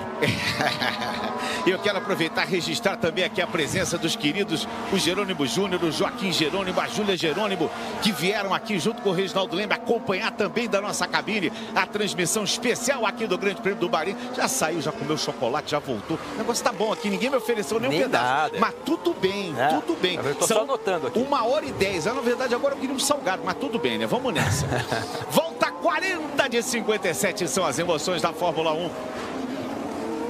Eu quero aproveitar e registrar também aqui a presença dos queridos, o Jerônimo Júnior, o Joaquim Jerônimo, a Júlia Jerônimo, que vieram aqui junto com o Reginaldo Leme acompanhar também da nossa cabine a transmissão especial aqui do Grande Prêmio do Bahrein. Já saiu, já comeu chocolate, já voltou. O negócio tá bom aqui, ninguém me ofereceu nem um pedaço. Nada. Mas tudo bem, tudo bem. Eu tô só anotando aqui. 1h10. Na verdade, agora eu queria um salgado, mas tudo bem, né? Vamos nessa. Volta 40 de 57 são as emoções da Fórmula 1.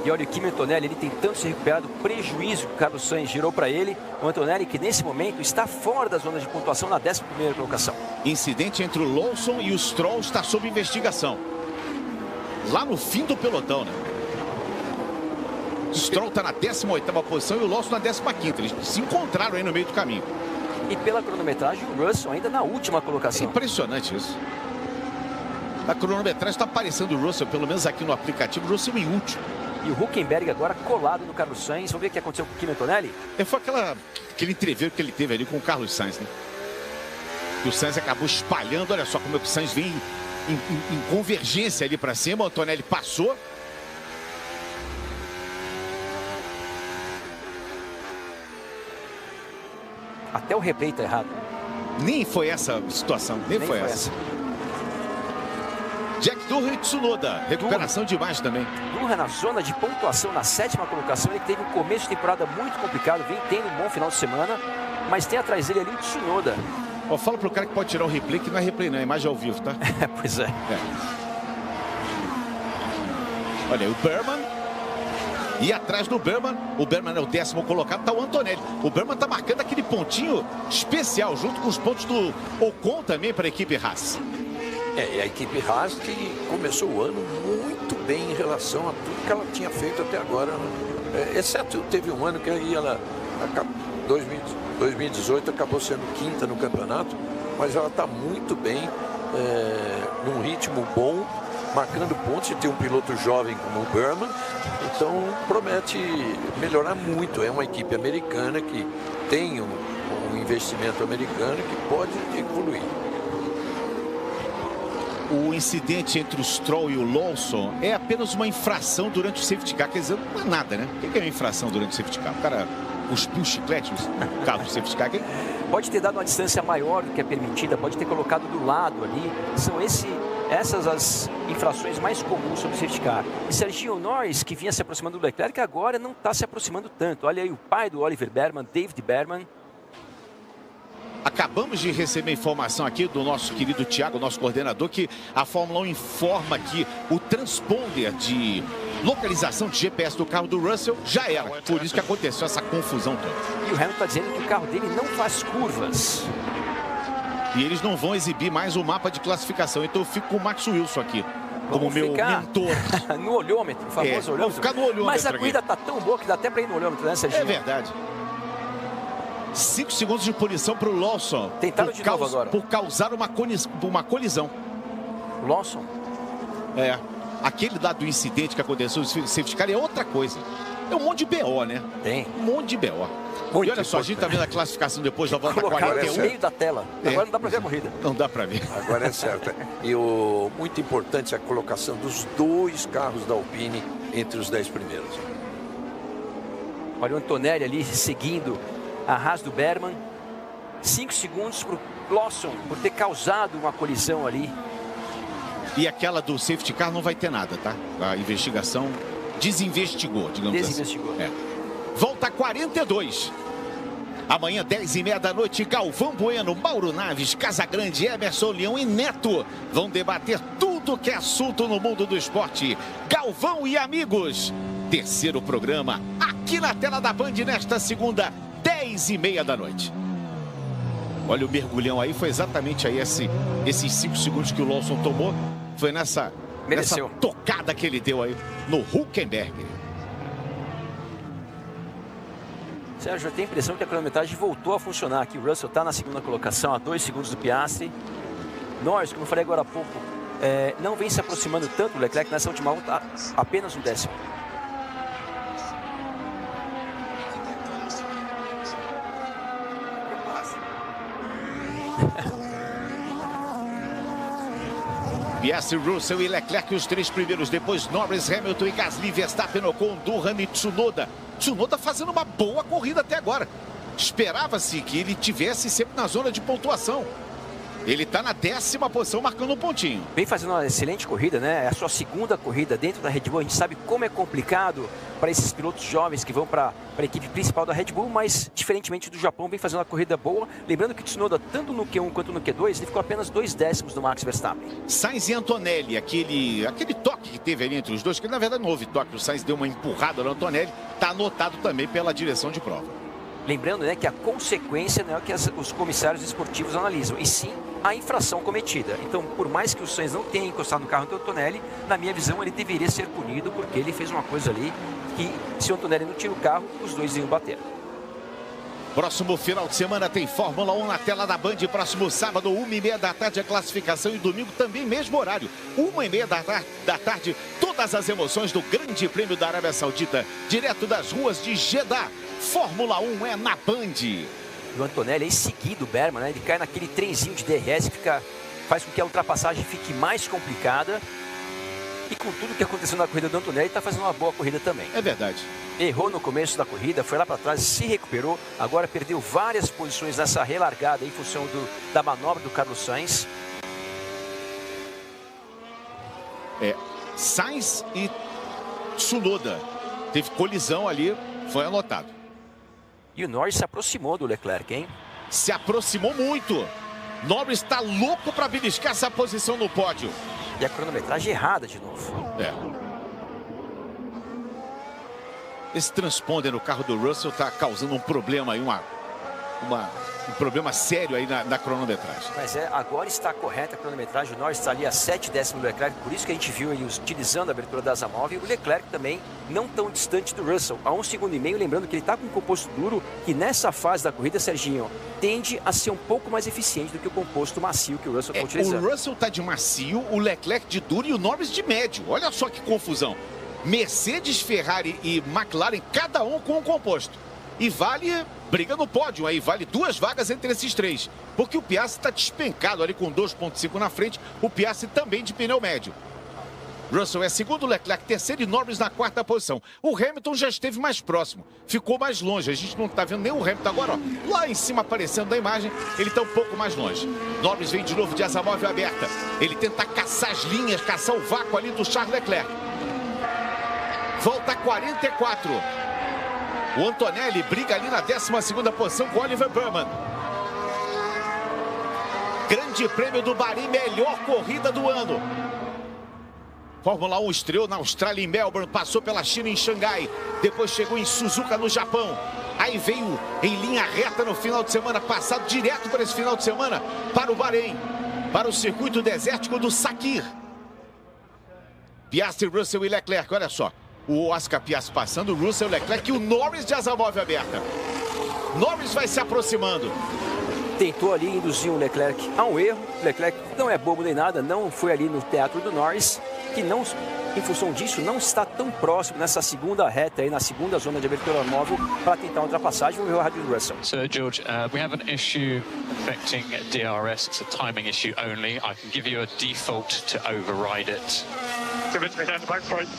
E olha, o Kimi Antonelli, ele tem tanto se recuperado, o prejuízo que o Carlos Sainz gerou para ele. O Antonelli, que nesse momento está fora da zona de pontuação na 11ª colocação. Incidente entre o Lawson e o Stroll está sob investigação. Lá no fim do pelotão, né? O Stroll está na 18ª posição e o Lawson na 15ª. Eles se encontraram aí no meio do caminho. E pela cronometragem, o Russell ainda na última colocação. Impressionante isso. A cronometragem está aparecendo o Russell, pelo menos aqui no aplicativo, o Russell em último. E o Hülkenberg agora colado no Carlos Sainz. Vamos ver o que aconteceu com o Kimi Antonelli? Foi aquele entreveiro que ele teve ali com o Carlos Sainz, né? E o Sainz acabou espalhando, olha só como é que o Sainz vem em convergência ali para cima. O Antonelli passou. Até o replay está errado. Nem foi essa situação, nem foi essa. Jack Durham e Tsunoda, recuperação demais também. Durham na zona de pontuação na 7ª colocação. Ele teve um começo de temporada muito complicado, vem tendo um bom final de semana, mas tem atrás dele ali o Tsunoda. Ó, fala pro cara que pode tirar o replay, que não é replay não, é imagem ao vivo, tá? Pois é. Olha aí o Berman. E atrás do Berman, o Berman é o 10º colocado, tá o Antonelli. O Berman tá marcando aquele pontinho especial, junto com os pontos do Ocon também para a equipe Haas. É a equipe Haas que começou o ano muito bem em relação a tudo que ela tinha feito até agora, né? Exceto teve um ano que aí ela, 2018, acabou sendo 5ª no campeonato, mas ela está muito bem, num ritmo bom, marcando pontos, e tem um piloto jovem como o Berman, então promete melhorar muito. É uma equipe americana que tem um investimento americano que pode evoluir. O incidente entre o Stroll e o Lawson é apenas uma infração durante o safety car. Quer dizer, não é nada, né? O que é uma infração durante o safety car? O cara cuspiu o chiclete no carro do safety car. Pode ter dado uma distância maior do que é permitida, pode ter colocado do lado ali. São essas as infrações mais comuns sobre o safety car. E Serginho Norris, que vinha se aproximando do Leclerc, agora não está se aproximando tanto. Olha aí o pai do Oliver Berman, David Berman. Acabamos de receber informação aqui do nosso querido Thiago, nosso coordenador, que a Fórmula 1 informa que o transponder de localização de GPS do carro do Russell já era. Por isso que aconteceu essa confusão toda. E o Hamilton está dizendo que o carro dele não faz curvas. E eles não vão exibir mais o mapa de classificação. Então eu fico com o Max Wilson aqui, como meu mentor. No olhômetro, o famoso olhômetro. Vamos ficar no olhômetro. Mas a corrida está tão boa que dá até para ir no olhômetro, né, Serginho? É verdade. 5 segundos de punição para o Lawson. Tentaram de novo agora. Por causar uma colisão. Lawson? É. Aquele lá do incidente que aconteceu no safety car é outra coisa. É um monte de BO, né? Tem. Um monte de BO. Muito e olha só, a gente tá vendo a classificação depois da volta 41. No meio da tela. Agora não dá para ver a corrida. Não dá para ver. Agora é certo. E muito importante a colocação dos 2 carros da Alpine entre os 10 primeiros. Olha o Antonelli ali seguindo a Haas do Berman. 5 segundos para o Lawson por ter causado uma colisão ali. E aquela do safety car não vai ter nada, tá? A investigação desinvestigou, digamos assim. É. Volta 42. Amanhã, 10h30 da noite, Galvão Bueno, Mauro Naves, Casagrande, Emerson Leão e Neto vão debater tudo que é assunto no mundo do esporte. Galvão e amigos, terceiro programa aqui na tela da Band nesta segunda, 10h30 da noite. Olha o mergulhão aí, foi exatamente aí esses 5 segundos que o Lawson tomou. Foi nessa tocada que ele deu aí no Hülkenberg. Sérgio, eu tenho a impressão que a cronometragem voltou a funcionar aqui. O Russell está na segunda colocação, a 2 segundos do Piastri. Norris, como eu falei agora há pouco, não vem se aproximando tanto do Leclerc. Nessa última volta, apenas um 10º. Piastri, Russell e Leclerc, os 3 primeiros. Depois Norris, Hamilton e Gasly, Verstappen, Ocon, Durham e Tsunoda. Tsunoda fazendo uma boa corrida até agora. Esperava-se que ele tivesse sempre na zona de pontuação. Ele está na 10ª posição, marcando um pontinho. Vem fazendo uma excelente corrida, né? É a sua segunda corrida dentro da Red Bull. A gente sabe como é complicado para esses pilotos jovens que vão para a equipe principal da Red Bull, mas diferentemente do Japão, vem fazendo uma corrida boa. Lembrando que o Tsunoda, tanto no Q1 quanto no Q2, ele ficou apenas 2 décimos do Max Verstappen. Sainz e Antonelli, aquele toque que teve ali entre os dois, que na verdade não houve toque, o Sainz deu uma empurrada no Antonelli, está anotado também pela direção de prova. Lembrando, né, que a consequência não é o que os comissários esportivos analisam, e sim a infração cometida. Então, por mais que o Sainz não tenha encostado no carro do Antonelli, na minha visão ele deveria ser punido, porque ele fez uma coisa ali que, se o Antonelli não tira o carro, os dois iam bater. Próximo final de semana tem Fórmula 1 na tela da Band. Próximo sábado, 1h30 da tarde, a classificação. E domingo também, mesmo horário, 1h30 da tarde. Todas as emoções do Grande Prêmio da Arábia Saudita, direto das ruas de Jeddah. Fórmula 1 é na Band. E o Antonelli, aí seguido, o Berman, né, ele cai naquele trenzinho de DRS que faz com que a ultrapassagem fique mais complicada. E com tudo que aconteceu na corrida do Antonelli, está fazendo uma boa corrida também. É verdade. Errou no começo da corrida, foi lá para trás, se recuperou. Agora perdeu várias posições nessa relargada em função da manobra do Carlos Sainz. Sainz e Tsunoda. Teve colisão ali, foi anotado. E o Norris se aproximou do Leclerc, hein? Se aproximou muito. Norris está louco para beliscar essa posição no pódio. E a cronometragem errada de novo. Esse transponder no carro do Russell está causando um problema aí, um problema sério aí na cronometragem. Mas agora está correta a cronometragem. O Norris está ali a 7 décimos do Leclerc, por isso que a gente viu ele utilizando a abertura da asa móvel. O Leclerc também não tão distante do Russell, a 1,5 segundos, lembrando que ele está com um composto duro, que nessa fase da corrida, Serginho, tende a ser um pouco mais eficiente do que o composto macio que o Russell está utilizando. O Russell está de macio, o Leclerc de duro e o Norris de médio. Olha só que confusão. Mercedes, Ferrari e McLaren, cada um com um composto. E vale briga no pódio, aí vale 2 vagas entre esses 3. Porque o Piastri está despencado ali com 2,5 na frente, o Piastri também de pneu médio. Russell é segundo, Leclerc terceiro e Norris na 4ª posição. O Hamilton já esteve mais próximo, ficou mais longe. A gente não está vendo nem o Hamilton agora, ó, lá em cima aparecendo na imagem, ele está um pouco mais longe. Norris vem de novo de asa móvel aberta. Ele tenta caçar as linhas, caçar o vácuo ali do Charles Leclerc. Volta 44. O Antonelli briga ali na 12ª posição com Oliver Burman. Grande Prêmio do Bahrein, melhor corrida do ano. Fórmula 1 estreou na Austrália em Melbourne, passou pela China em Xangai, depois chegou em Suzuka no Japão. Aí veio em linha reta no final de semana passado, direto para esse final de semana, para o Bahrein, para o circuito desértico do Sakir. Piastri, Russell e Leclerc, olha só. O Oscar Piastri passando, o Russell, Leclerc e o Norris de asa móvel aberta. Norris vai se aproximando. Tentou ali induzir o Leclerc a um erro. Leclerc não é bobo nem nada, não foi ali no teatro do Norris, que não, em função disso, não está tão próximo nessa segunda reta, aí, na segunda zona de abertura móvel, para tentar a ultrapassagem. Vamos ver o rádio do Russell. So, George, we have an issue affecting DRS. It's a timing issue only. I can give you a default to override it. Give it to me down the back right.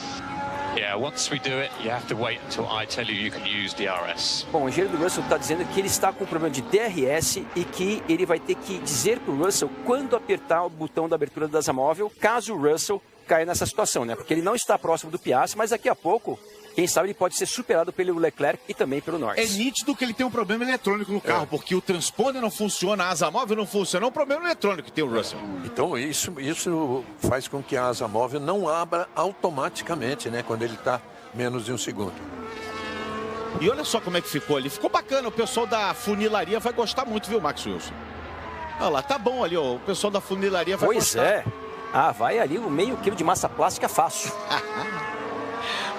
Yeah, once we do it, you have to wait until I tell you can use DRS. Bom, o engenheiro do Russell está dizendo que ele está com um problema de DRS e que ele vai ter que dizer para o Russell quando apertar o botão da abertura da asa móvel, caso o Russell caia nessa situação, né? Porque ele não está próximo do Piastri, mas daqui a pouco, quem sabe, ele pode ser superado pelo Leclerc e também pelo Norris. É nítido que ele tem um problema eletrônico no carro, porque o transponder não funciona, a asa móvel não funciona, é um problema eletrônico que tem o Russell. Então isso faz com que a asa móvel não abra automaticamente, né, quando ele está menos de 1 segundo. E olha só como é que ficou ali, ficou bacana, o pessoal da funilaria vai gostar muito, viu, Max Wilson? Olha lá, tá bom ali, ó, o pessoal da funilaria vai gostar. Pois é, vai ali o meio quilo de massa plástica fácil.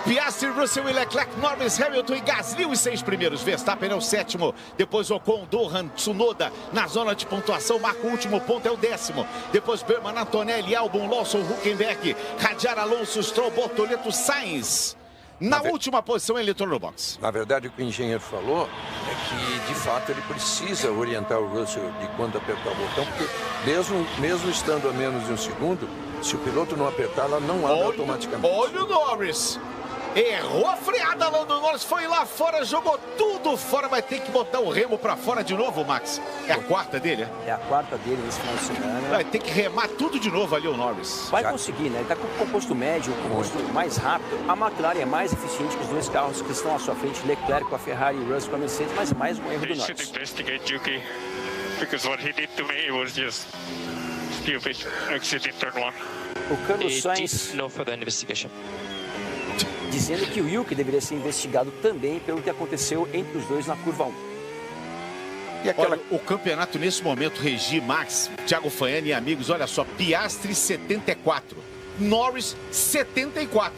Piastri, Russell e Leclerc, Norris, Hamilton e Gasly, os 6 primeiros. Verstappen é o 7º. Depois Ocon, Dohan, Tsunoda na zona de pontuação. Marca o último ponto, é o 10º. Depois Berman, Antonelli, Albon, Lawson, Hülkenberg, Radiar, Alonso, Stroll, Bortoleto, Sainz. Na última posição ele entrou no box. Na verdade, o que o engenheiro falou é que, de fato, ele precisa orientar o Russell de quando apertar o botão, porque mesmo estando a menos de 1 segundo, se o piloto não apertar, ela não abre automaticamente. Olha o Norris. Errou a freada, Lando Norris foi lá fora, jogou tudo fora, vai ter que botar o remo pra fora de novo, Max. É a quarta dele, É a quarta dele nesse final de semana. Vai ter que remar tudo de novo ali o Norris. Vai conseguir, né? Ele tá com o composto médio, o composto mais rápido. A McLaren é mais eficiente que os dois carros que estão à sua frente, Leclerc com a Ferrari e Russell com a Mercedes, mas mais um erro do He should Norris. investigate Yuki, because what he did to me was just stupid. Exit in turn 1. O Carlos Sainz No further investigation. dizendo que o Yuki deveria ser investigado também pelo que aconteceu entre os dois na curva 1. E aquela... Olha, o campeonato nesse momento, Regi, Max, Thiago Fanhani e amigos, olha só, Piastri 74, Norris 74.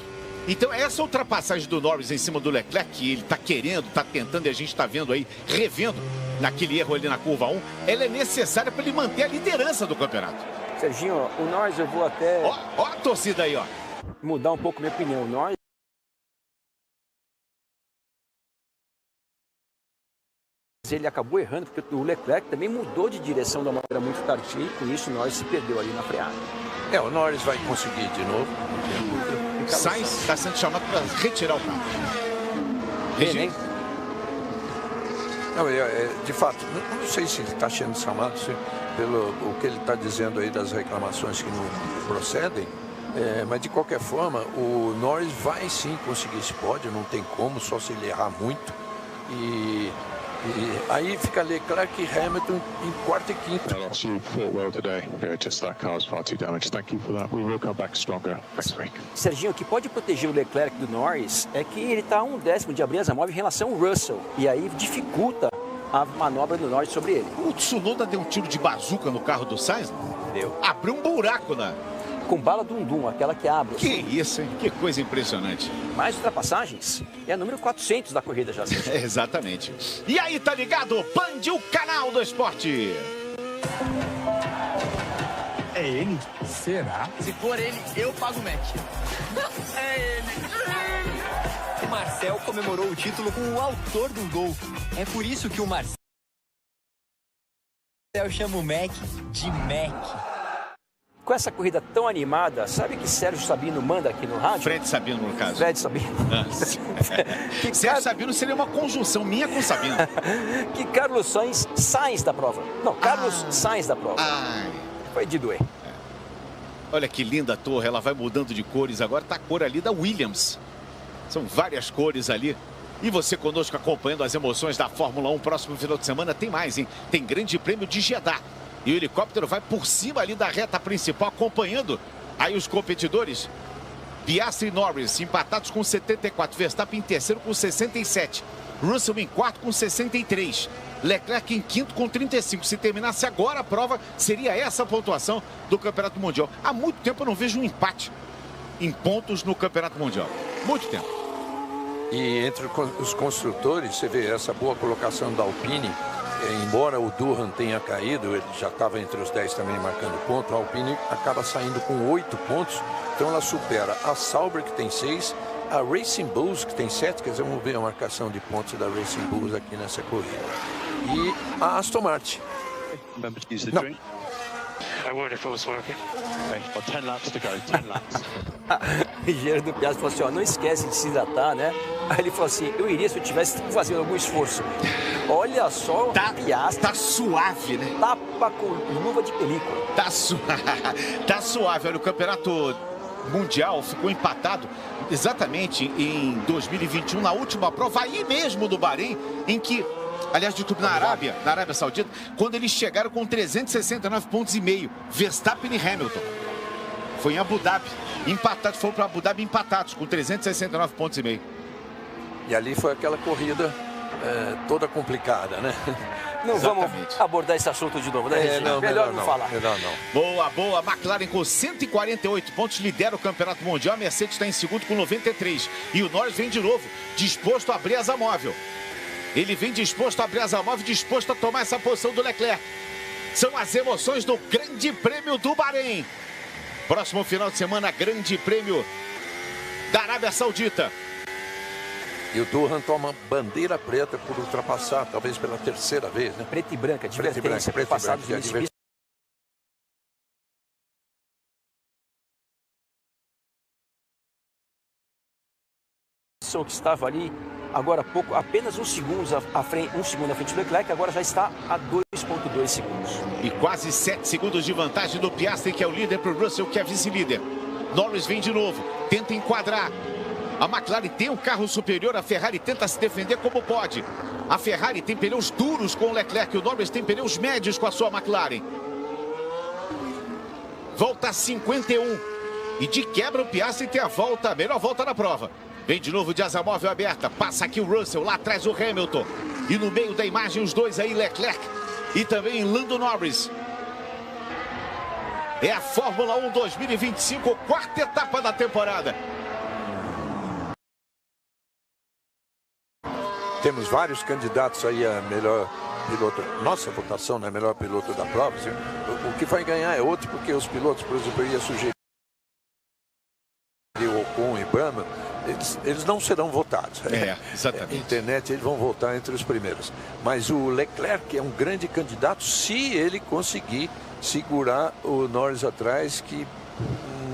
Então essa ultrapassagem do Norris em cima do Leclerc, que ele tá querendo, tá tentando e a gente tá vendo aí, revendo naquele erro ali na curva 1, ela é necessária para ele manter a liderança do campeonato. Serginho, o Norris eu vou até... Ó a torcida aí, ó. Mudar um pouco minha opinião. O Norris... ele acabou errando, porque o Leclerc também mudou de direção de uma maneira muito tardia e com isso o Norris se perdeu ali na freada. O Norris vai conseguir de novo. Sainz está sendo chamado para retirar o carro. Regi? Não, de fato, não sei se ele está sendo chamado, pelo o que ele está dizendo aí das reclamações que não procedem, mas de qualquer forma, o Norris vai sim conseguir esse pódio, não tem como, só se ele errar muito. E aí fica Leclerc e Hamilton em quarto e quinto. You fought well today. Just that car was far too damaged. Thank you for that. We will come back stronger next week. Serginho, o que pode proteger o Leclerc do Norris é que ele está a 1/10 de abrir asa móvel em relação ao Russell. E aí dificulta a manobra do Norris sobre ele. O Tsunoda deu um tiro de bazuca no carro do Sainz? Deu. Abriu um buraco com bala dum-dum, aquela que abre. Que isso, hein? Que coisa impressionante. Mais ultrapassagens. É a número 400 da corrida já. Exatamente. E aí, tá ligado? Band, o canal do esporte. É ele? Será? Se for ele, eu pago o match. É ele. O Marcel comemorou o título com o autor do gol. É por isso que o Marcel chama o Mac de Mac. Com essa corrida tão animada, sabe que Sérgio Sabino manda aqui no rádio? Fred Sabino, no caso. Fred Sabino. Sérgio Sabino seria uma conjunção minha com Sabino. Que Carlos Sainz da prova. Não, Carlos Sainz da prova. Foi de doer. Olha que linda a torre, ela vai mudando de cores. Agora tá a cor ali da Williams. São várias cores ali. E você conosco acompanhando as emoções da Fórmula 1. Próximo final de semana tem mais, hein? Tem Grande Prêmio de Jeddah. E o helicóptero vai por cima ali da reta principal, acompanhando aí os competidores. Piastri e Norris empatados com 74. Verstappen em terceiro com 67. Russell em quarto com 63. Leclerc em quinto com 35. Se terminasse agora a prova, seria essa a pontuação do Campeonato Mundial. Há muito tempo eu não vejo um empate em pontos no Campeonato Mundial. Muito tempo. E entre os construtores, você vê essa boa colocação da Alpine. Embora o Durham tenha caído, ele já estava entre os 10 também marcando ponto, a Alpine acaba saindo com 8 pontos, então ela supera a Sauber, que tem 6, a Racing Bulls, que tem 7, quer dizer, vamos ver a marcação de pontos da Racing Bulls aqui nessa corrida. E a Aston Martin. Não. I would if it was working. Okay, well, 10 laps to go, 10 laps. O engenheiro do Piastri falou assim, ó, não esquece de se hidratar, né? Aí ele falou assim, eu iria se eu tivesse fazendo algum esforço. Olha só, Piastri. Tá suave, né? Tapa com luva de película. Tá suave. Olha, o campeonato mundial ficou empatado exatamente em 2021, na última prova, aí mesmo do Bahrein, em que... Aliás, de tudo na Arábia Saudita, quando eles chegaram com 369 pontos e meio, Verstappen e Hamilton. Foi em Abu Dhabi, empatados, foram para Abu Dhabi empatados, com 369 pontos e meio. E ali foi aquela corrida toda complicada, né? Não Exatamente. Vamos abordar esse assunto de novo, né, melhor não falar. Melhor não. Boa. McLaren com 148 pontos, lidera o Campeonato Mundial. A Mercedes está em segundo com 93. E o Norris vem de novo, disposto a abrir asa móvel. Ele vem disposto a abrir asa móvel, disposto a tomar essa posição do Leclerc. São as emoções do Grande Prêmio do Bahrein. Próximo final de semana, Grande Prêmio da Arábia Saudita. E o Durham toma bandeira preta por ultrapassar, talvez pela terceira vez, né? Preta e branca, advertência, passados que estava ali agora há pouco, apenas um segundo à frente do Leclerc, agora já está a 2,2 segundos. E quase 7 segundos de vantagem do Piastri, que é o líder, para o Russell, que é vice-líder. Norris vem de novo, tenta enquadrar. A McLaren tem um carro superior, a Ferrari tenta se defender como pode. A Ferrari tem pneus duros com o Leclerc, o Norris tem pneus médios com a sua McLaren. Volta 51. E de quebra o Piastri tem a volta, a melhor volta na prova. Vem de novo de asa móvel aberta, passa aqui o Russell, lá atrás o Hamilton. E no meio da imagem os dois aí, Leclerc e também Lando Norris. É a Fórmula 1 2025, quarta etapa da temporada. Temos vários candidatos aí a melhor piloto. Nossa votação, né? Melhor piloto da prova. O que vai ganhar é outro, porque os pilotos, por exemplo, eu ia sugerir o Ocon e Bama, eles não serão votados. Exatamente. Internet, eles vão votar entre os primeiros. Mas o Leclerc é um grande candidato se ele conseguir segurar o Norris atrás, que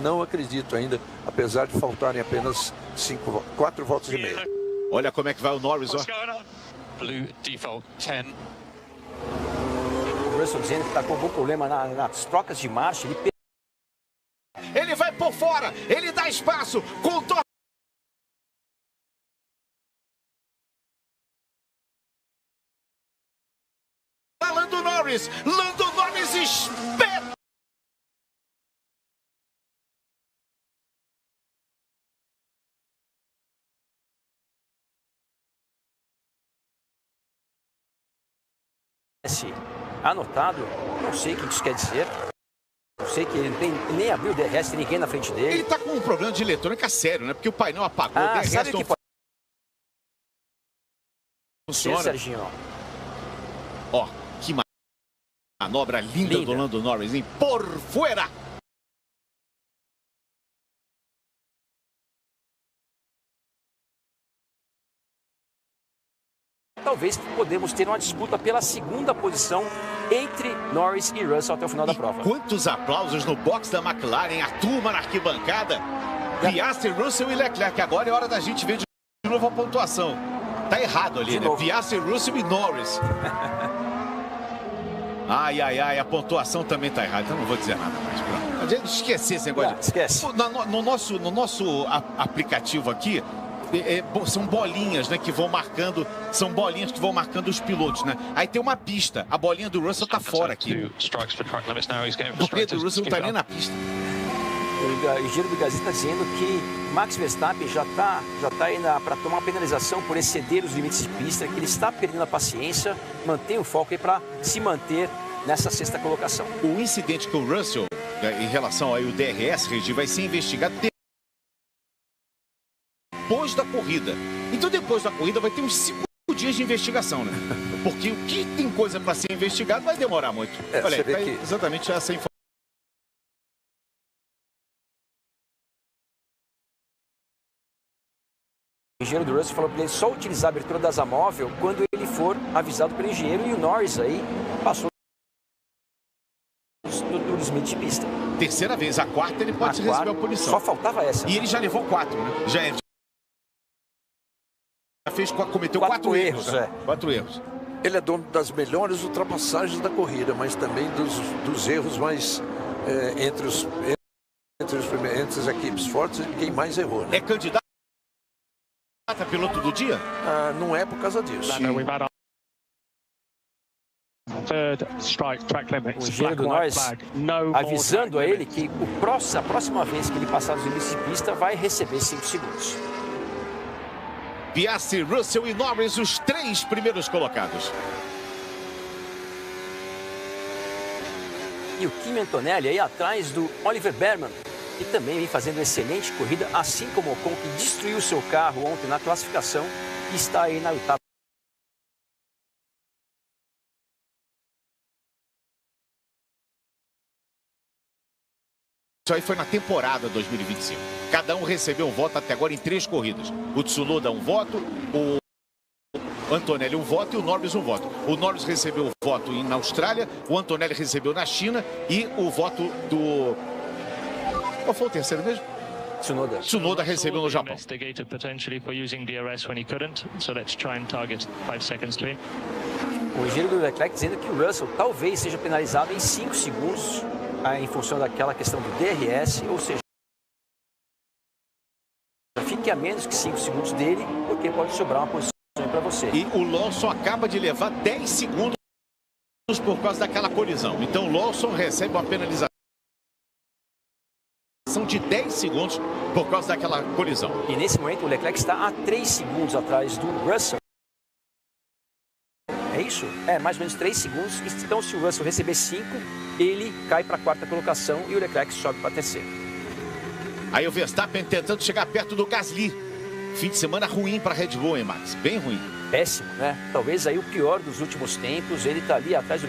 não acredito ainda, apesar de faltarem apenas 4 voltas e meia. Olha como é que vai o Norris, ó. Blue default 10. O Russell dizendo que está com algum problema nas trocas de marcha. Ele vai por fora, ele dá espaço, contorna. Lando Norris espeta. Anotado, não sei o que isso quer dizer. Não sei que ele nem abriu o DRS, tem ninguém na frente dele. Ele tá com um problema de eletrônica sério, né? Porque o painel apagou, o DRS sabe não que pode... funciona. Serginho. Ó, que manobra linda do Lando Norris, hein? Por fora! Talvez podemos ter uma disputa pela segunda posição entre Norris e Russell até o final da prova. Quantos aplausos no box da McLaren, a turma na arquibancada. Piastri, Russell e Leclerc. Agora é hora da gente ver de novo a pontuação. Tá errado ali, né? Piastri, Russell e Norris. Ai, a pontuação também tá errada. Então não vou dizer nada mais. Pronto. Esquecer esse negócio. Esquece. No nosso aplicativo aqui, são bolinhas, né, que vão marcando, os pilotos, né? Aí tem uma pista, a bolinha do Russell tá fora aqui. A bolinha do Russell não tá nem na pista. O Giro do Gazeta está dizendo que Max Verstappen já tá aí para tomar uma penalização por exceder os limites de pista, que ele está perdendo a paciência, mantém o foco aí para se manter nessa sexta colocação. O incidente com o Russell, em relação ao DRS, Regi, vai ser investigado depois da corrida. Então depois da corrida vai ter uns 5 dias de investigação, né? Porque o que tem coisa para ser investigado vai demorar muito. Olha, você vê que... exatamente essa informação. O engenheiro do Russell falou para ele só utilizar a abertura da asa móvel quando ele for avisado pelo engenheiro, e o Norris aí passou do limite de pista. Terceira vez, a quarta ele pode receber a punição. Só faltava essa. E ele já levou 4, né? Cometeu 4 erros. 4 erros. Ele é dono das melhores ultrapassagens da corrida, mas também dos erros mais entre as equipes fortes, quem mais errou, né? É candidato a piloto do dia? Não é por causa disso. O engenheiro do Norris avisando a ele que a próxima vez que ele passar os limites de pista vai receber 5 segundos. Piastri, Russell e Norris, os 3 primeiros colocados. E o Kimi Antonelli aí atrás do Oliver Berman, que também vem fazendo excelente corrida, assim como o Ocon, que destruiu seu carro ontem na classificação e está aí na oitava. Isso aí foi na temporada 2025. Cada um recebeu um voto até agora em 3 corridas. O Tsunoda um voto, o Antonelli um voto e o Norris um voto. O Norris recebeu o voto na Austrália, o Antonelli recebeu na China e o voto do... Qual foi o terceiro mesmo? Tsunoda recebeu no Japão. Investigated potentially for using DRS when he couldn't, so let's try and target 5 seconds to him. O engenheiro do Leclerc dizendo que o Russell talvez seja penalizado em 5 segundos em função daquela questão do DRS, ou seja, fique a menos que 5 segundos dele, porque pode sobrar uma posição para você. E o Lawson acaba de levar 10 segundos por causa daquela colisão. Então o Lawson recebe uma penalização de 10 segundos por causa daquela colisão. E nesse momento o Leclerc está a 3 segundos atrás do Russell. É isso? É, mais ou menos 3 segundos. Então se o Russell receber 5, ele cai para a 4ª colocação e o Leclerc sobe para a 3ª. Aí o Verstappen tentando chegar perto do Gasly. Fim de semana ruim para a Red Bull, hein, Max? Bem ruim. Péssimo, né? Talvez aí o pior dos últimos tempos. Ele está ali atrás do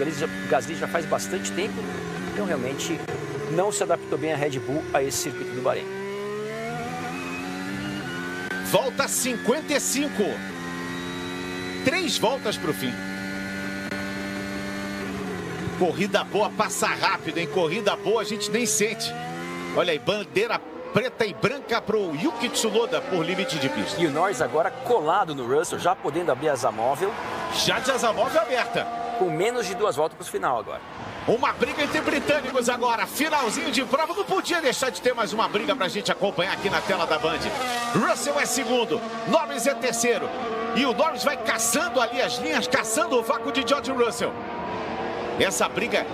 Gasly já faz bastante tempo. Então realmente não se adaptou bem a Red Bull a esse circuito do Bahrein. Volta 55. 3 voltas para o fim. Corrida boa, passa rápido, hein? Corrida boa, a gente nem sente. Olha aí, bandeira preta e branca para o Yuki Tsunoda por limite de pista. E o Norris agora colado no Russell, já podendo abrir a asa móvel. Já de asa móvel aberta. Com menos de 2 voltas para o final agora. Uma briga entre britânicos agora. Finalzinho de prova. Não podia deixar de ter mais uma briga para a gente acompanhar aqui na tela da Band. Russell é segundo, Norris é terceiro. E o Norris vai caçando ali as linhas, caçando o vácuo de George Russell. Essa briga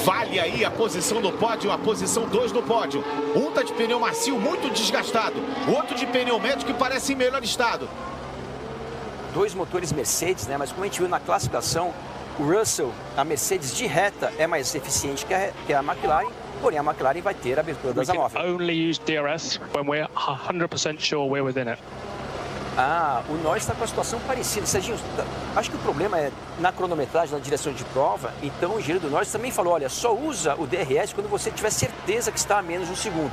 vale aí a posição do pódio, a posição 2 no pódio. Um tá de pneu macio muito desgastado, o outro de pneu médio que parece em melhor estado. 2 motores Mercedes, né? Mas como a gente viu na classificação, o Russell, a Mercedes de reta é mais eficiente que a McLaren, porém a McLaren vai ter a abertura da asa móvel. Only use DRS when we're 100% sure we're within it. O Norris está com a situação parecida. Serginho, acho que o problema é na cronometragem, na direção de prova. Então o engenheiro do Norris também falou, olha, só usa o DRS quando você tiver certeza que está a menos de 1 segundo.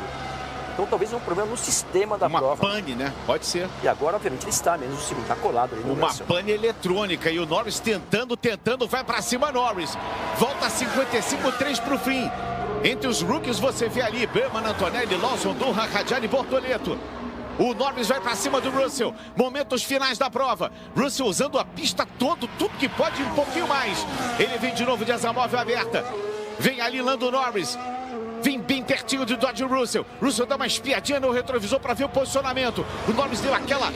Então talvez um problema no sistema da prova. Uma pane, né? Pode ser. E agora, obviamente, ele está a menos de 1 segundo, está colado ali no Russell. Uma pane eletrônica e o Norris tentando, vai para cima Norris. Volta 55, 3 para o fim. Entre os rookies você vê ali Berman, Antonelli, Lawson, Durham, Rajani, Bortoleto. O Norris vai para cima do Russell. Momentos finais da prova. Russell usando a pista toda, tudo que pode e um pouquinho mais. Ele vem de novo de asa móvel aberta. Vem ali Lando Norris. Vem bem pertinho de George Russell. Russell dá uma espiadinha no retrovisor para ver o posicionamento. O Norris deu aquela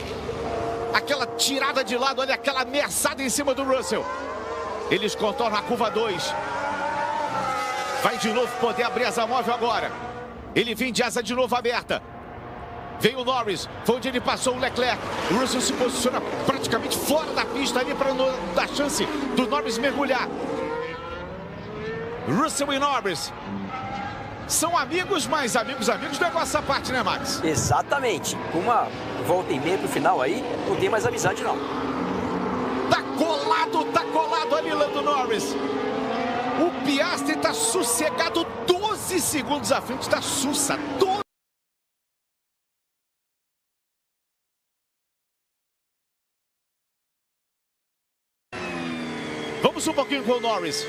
tirada de lado, olha, aquela ameaçada em cima do Russell. Eles contornam a curva 2. Vai de novo poder abrir a asa móvel agora. Ele vem de asa de novo aberta. Vem o Norris, foi onde ele passou o Leclerc. O Russell se posiciona praticamente fora da pista ali para não dar chance do Norris mergulhar. Russell e Norris são amigos, mas amigos não é com essa parte, né, Max? Exatamente. Com uma volta e meia pro final aí, não tem mais amizade, não. Tá colado ali Lando Norris. O Piastri tá sossegado 12 segundos à frente da Sussa. Vamos um pouquinho com o Norris.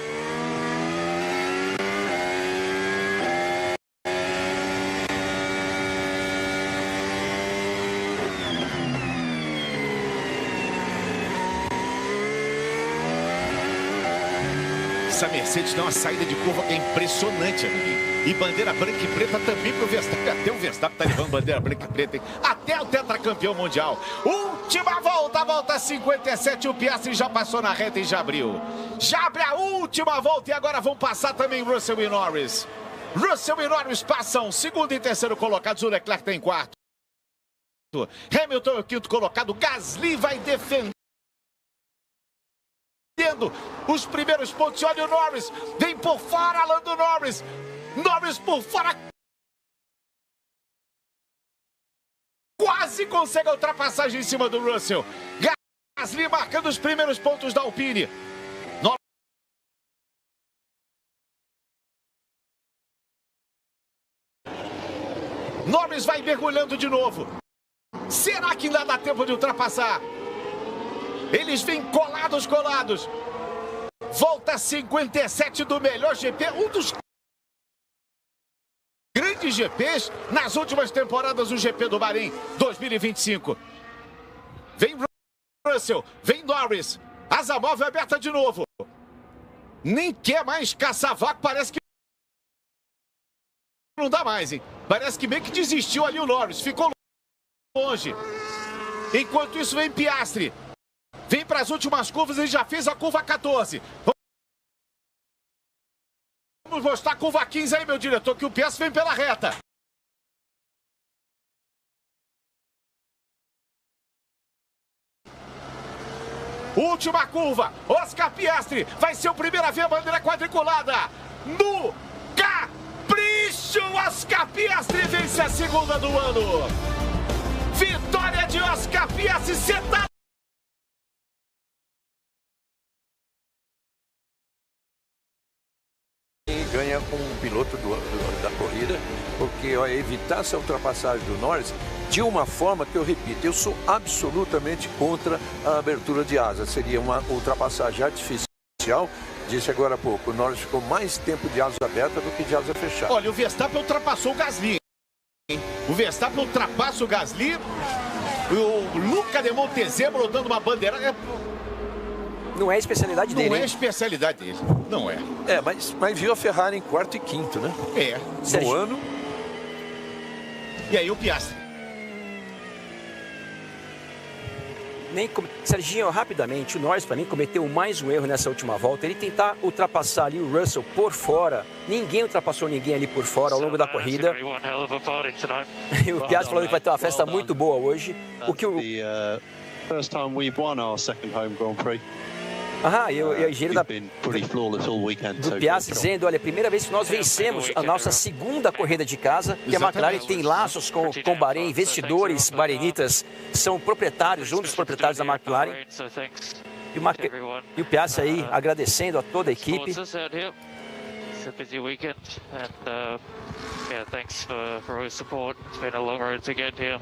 Essa Mercedes dá uma saída de curva que é impressionante, amiguinho. E bandeira branca e preta também pro Verstappen. Até o Verstappen tá levando bandeira branca e preta, hein? Até o tetracampeão mundial. Última volta 57. O Piastri já passou na reta e já abriu. Já abre a última volta e agora vão passar também Russell e Norris. Russell e Norris passam. Segundo e terceiro colocados. O Leclerc está em quarto. Hamilton é o quinto colocado. Gasly vai defender os primeiros pontos. Olha o Norris. Vem por fora, Lando Norris. Norris por fora. Quase consegue a ultrapassagem em cima do Russell. Gasly marcando os primeiros pontos da Alpine. Norris vai mergulhando de novo. Será que ainda dá tempo de ultrapassar? Eles vêm colados. Volta 57 do melhor GP. Um dos grandes grandes GPs nas últimas temporadas do GP do Bahrein 2025. Vem Russell, vem Norris. Asa móvel aberta de novo. Nem quer mais caçar vácuo, parece que não dá mais, hein? Parece que meio que desistiu ali o Norris, ficou longe. Enquanto isso vem Piastri. Vem para as últimas curvas e já fez a curva 14. Vamos mostrar a curva 15 aí, meu diretor, que o Piastri vem pela reta. Última curva, Oscar Piastri vai ser o primeiro a ver a bandeira quadriculada. No capricho, Oscar Piastri vence a segunda do ano. Vitória de Oscar Piastri, sentado. Ganha com o piloto da corrida, porque ó, evitar essa ultrapassagem do Norris de uma forma que eu repito, eu sou absolutamente contra a abertura de asa. Seria uma ultrapassagem artificial. Disse agora há pouco, o Norris ficou mais tempo de asa aberta do que de asa fechada. Olha, o Verstappen ultrapassou o Gasly. O Verstappen ultrapassa o Gasly. O Luca de Montezemolo dando uma bandeira. Não é a especialidade dele. Não é a especialidade dele. Não é. É, mas viu a Ferrari em quarto e quinto, né? É. No ano. E aí o Piastri. Serginho, rapidamente, o Norris para mim cometeu mais um erro nessa última volta. Ele tentar ultrapassar ali o Russell por fora. Ninguém ultrapassou ninguém ali por fora ao longo da corrida. E o Piastri falando que vai ter uma festa muito boa hoje. O que o First time we've won our second home Grand Prix. E o engenheiro do Piastri dizendo, olha, primeira vez que nós vencemos a nossa segunda corrida de casa, que a McLaren tem laços com Bahrein, investidores bahreinitas, são proprietários, um dos proprietários da McLaren. E o Piastri aí agradecendo a toda a equipe. A busy weekend, and thanks for all your support. It's been a long road to get here.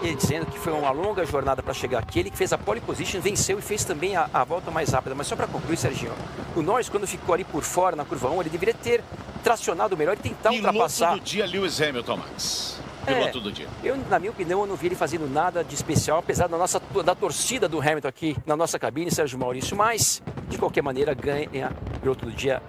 Ele dizendo que foi uma longa jornada para chegar aqui. Ele que fez a pole position, venceu e fez também a volta mais rápida. Mas só para concluir, Serginho, o Norris, quando ficou ali por fora na curva 1, ele deveria ter tracionado melhor e tentar ultrapassar. Piloto do dia, Lewis Hamilton, Max. Piloto do dia. Na minha opinião, eu não vi ele fazendo nada de especial, apesar da torcida do Hamilton aqui na nossa cabine, Sérgio Maurício. Mas, de qualquer maneira, ganha piloto do dia.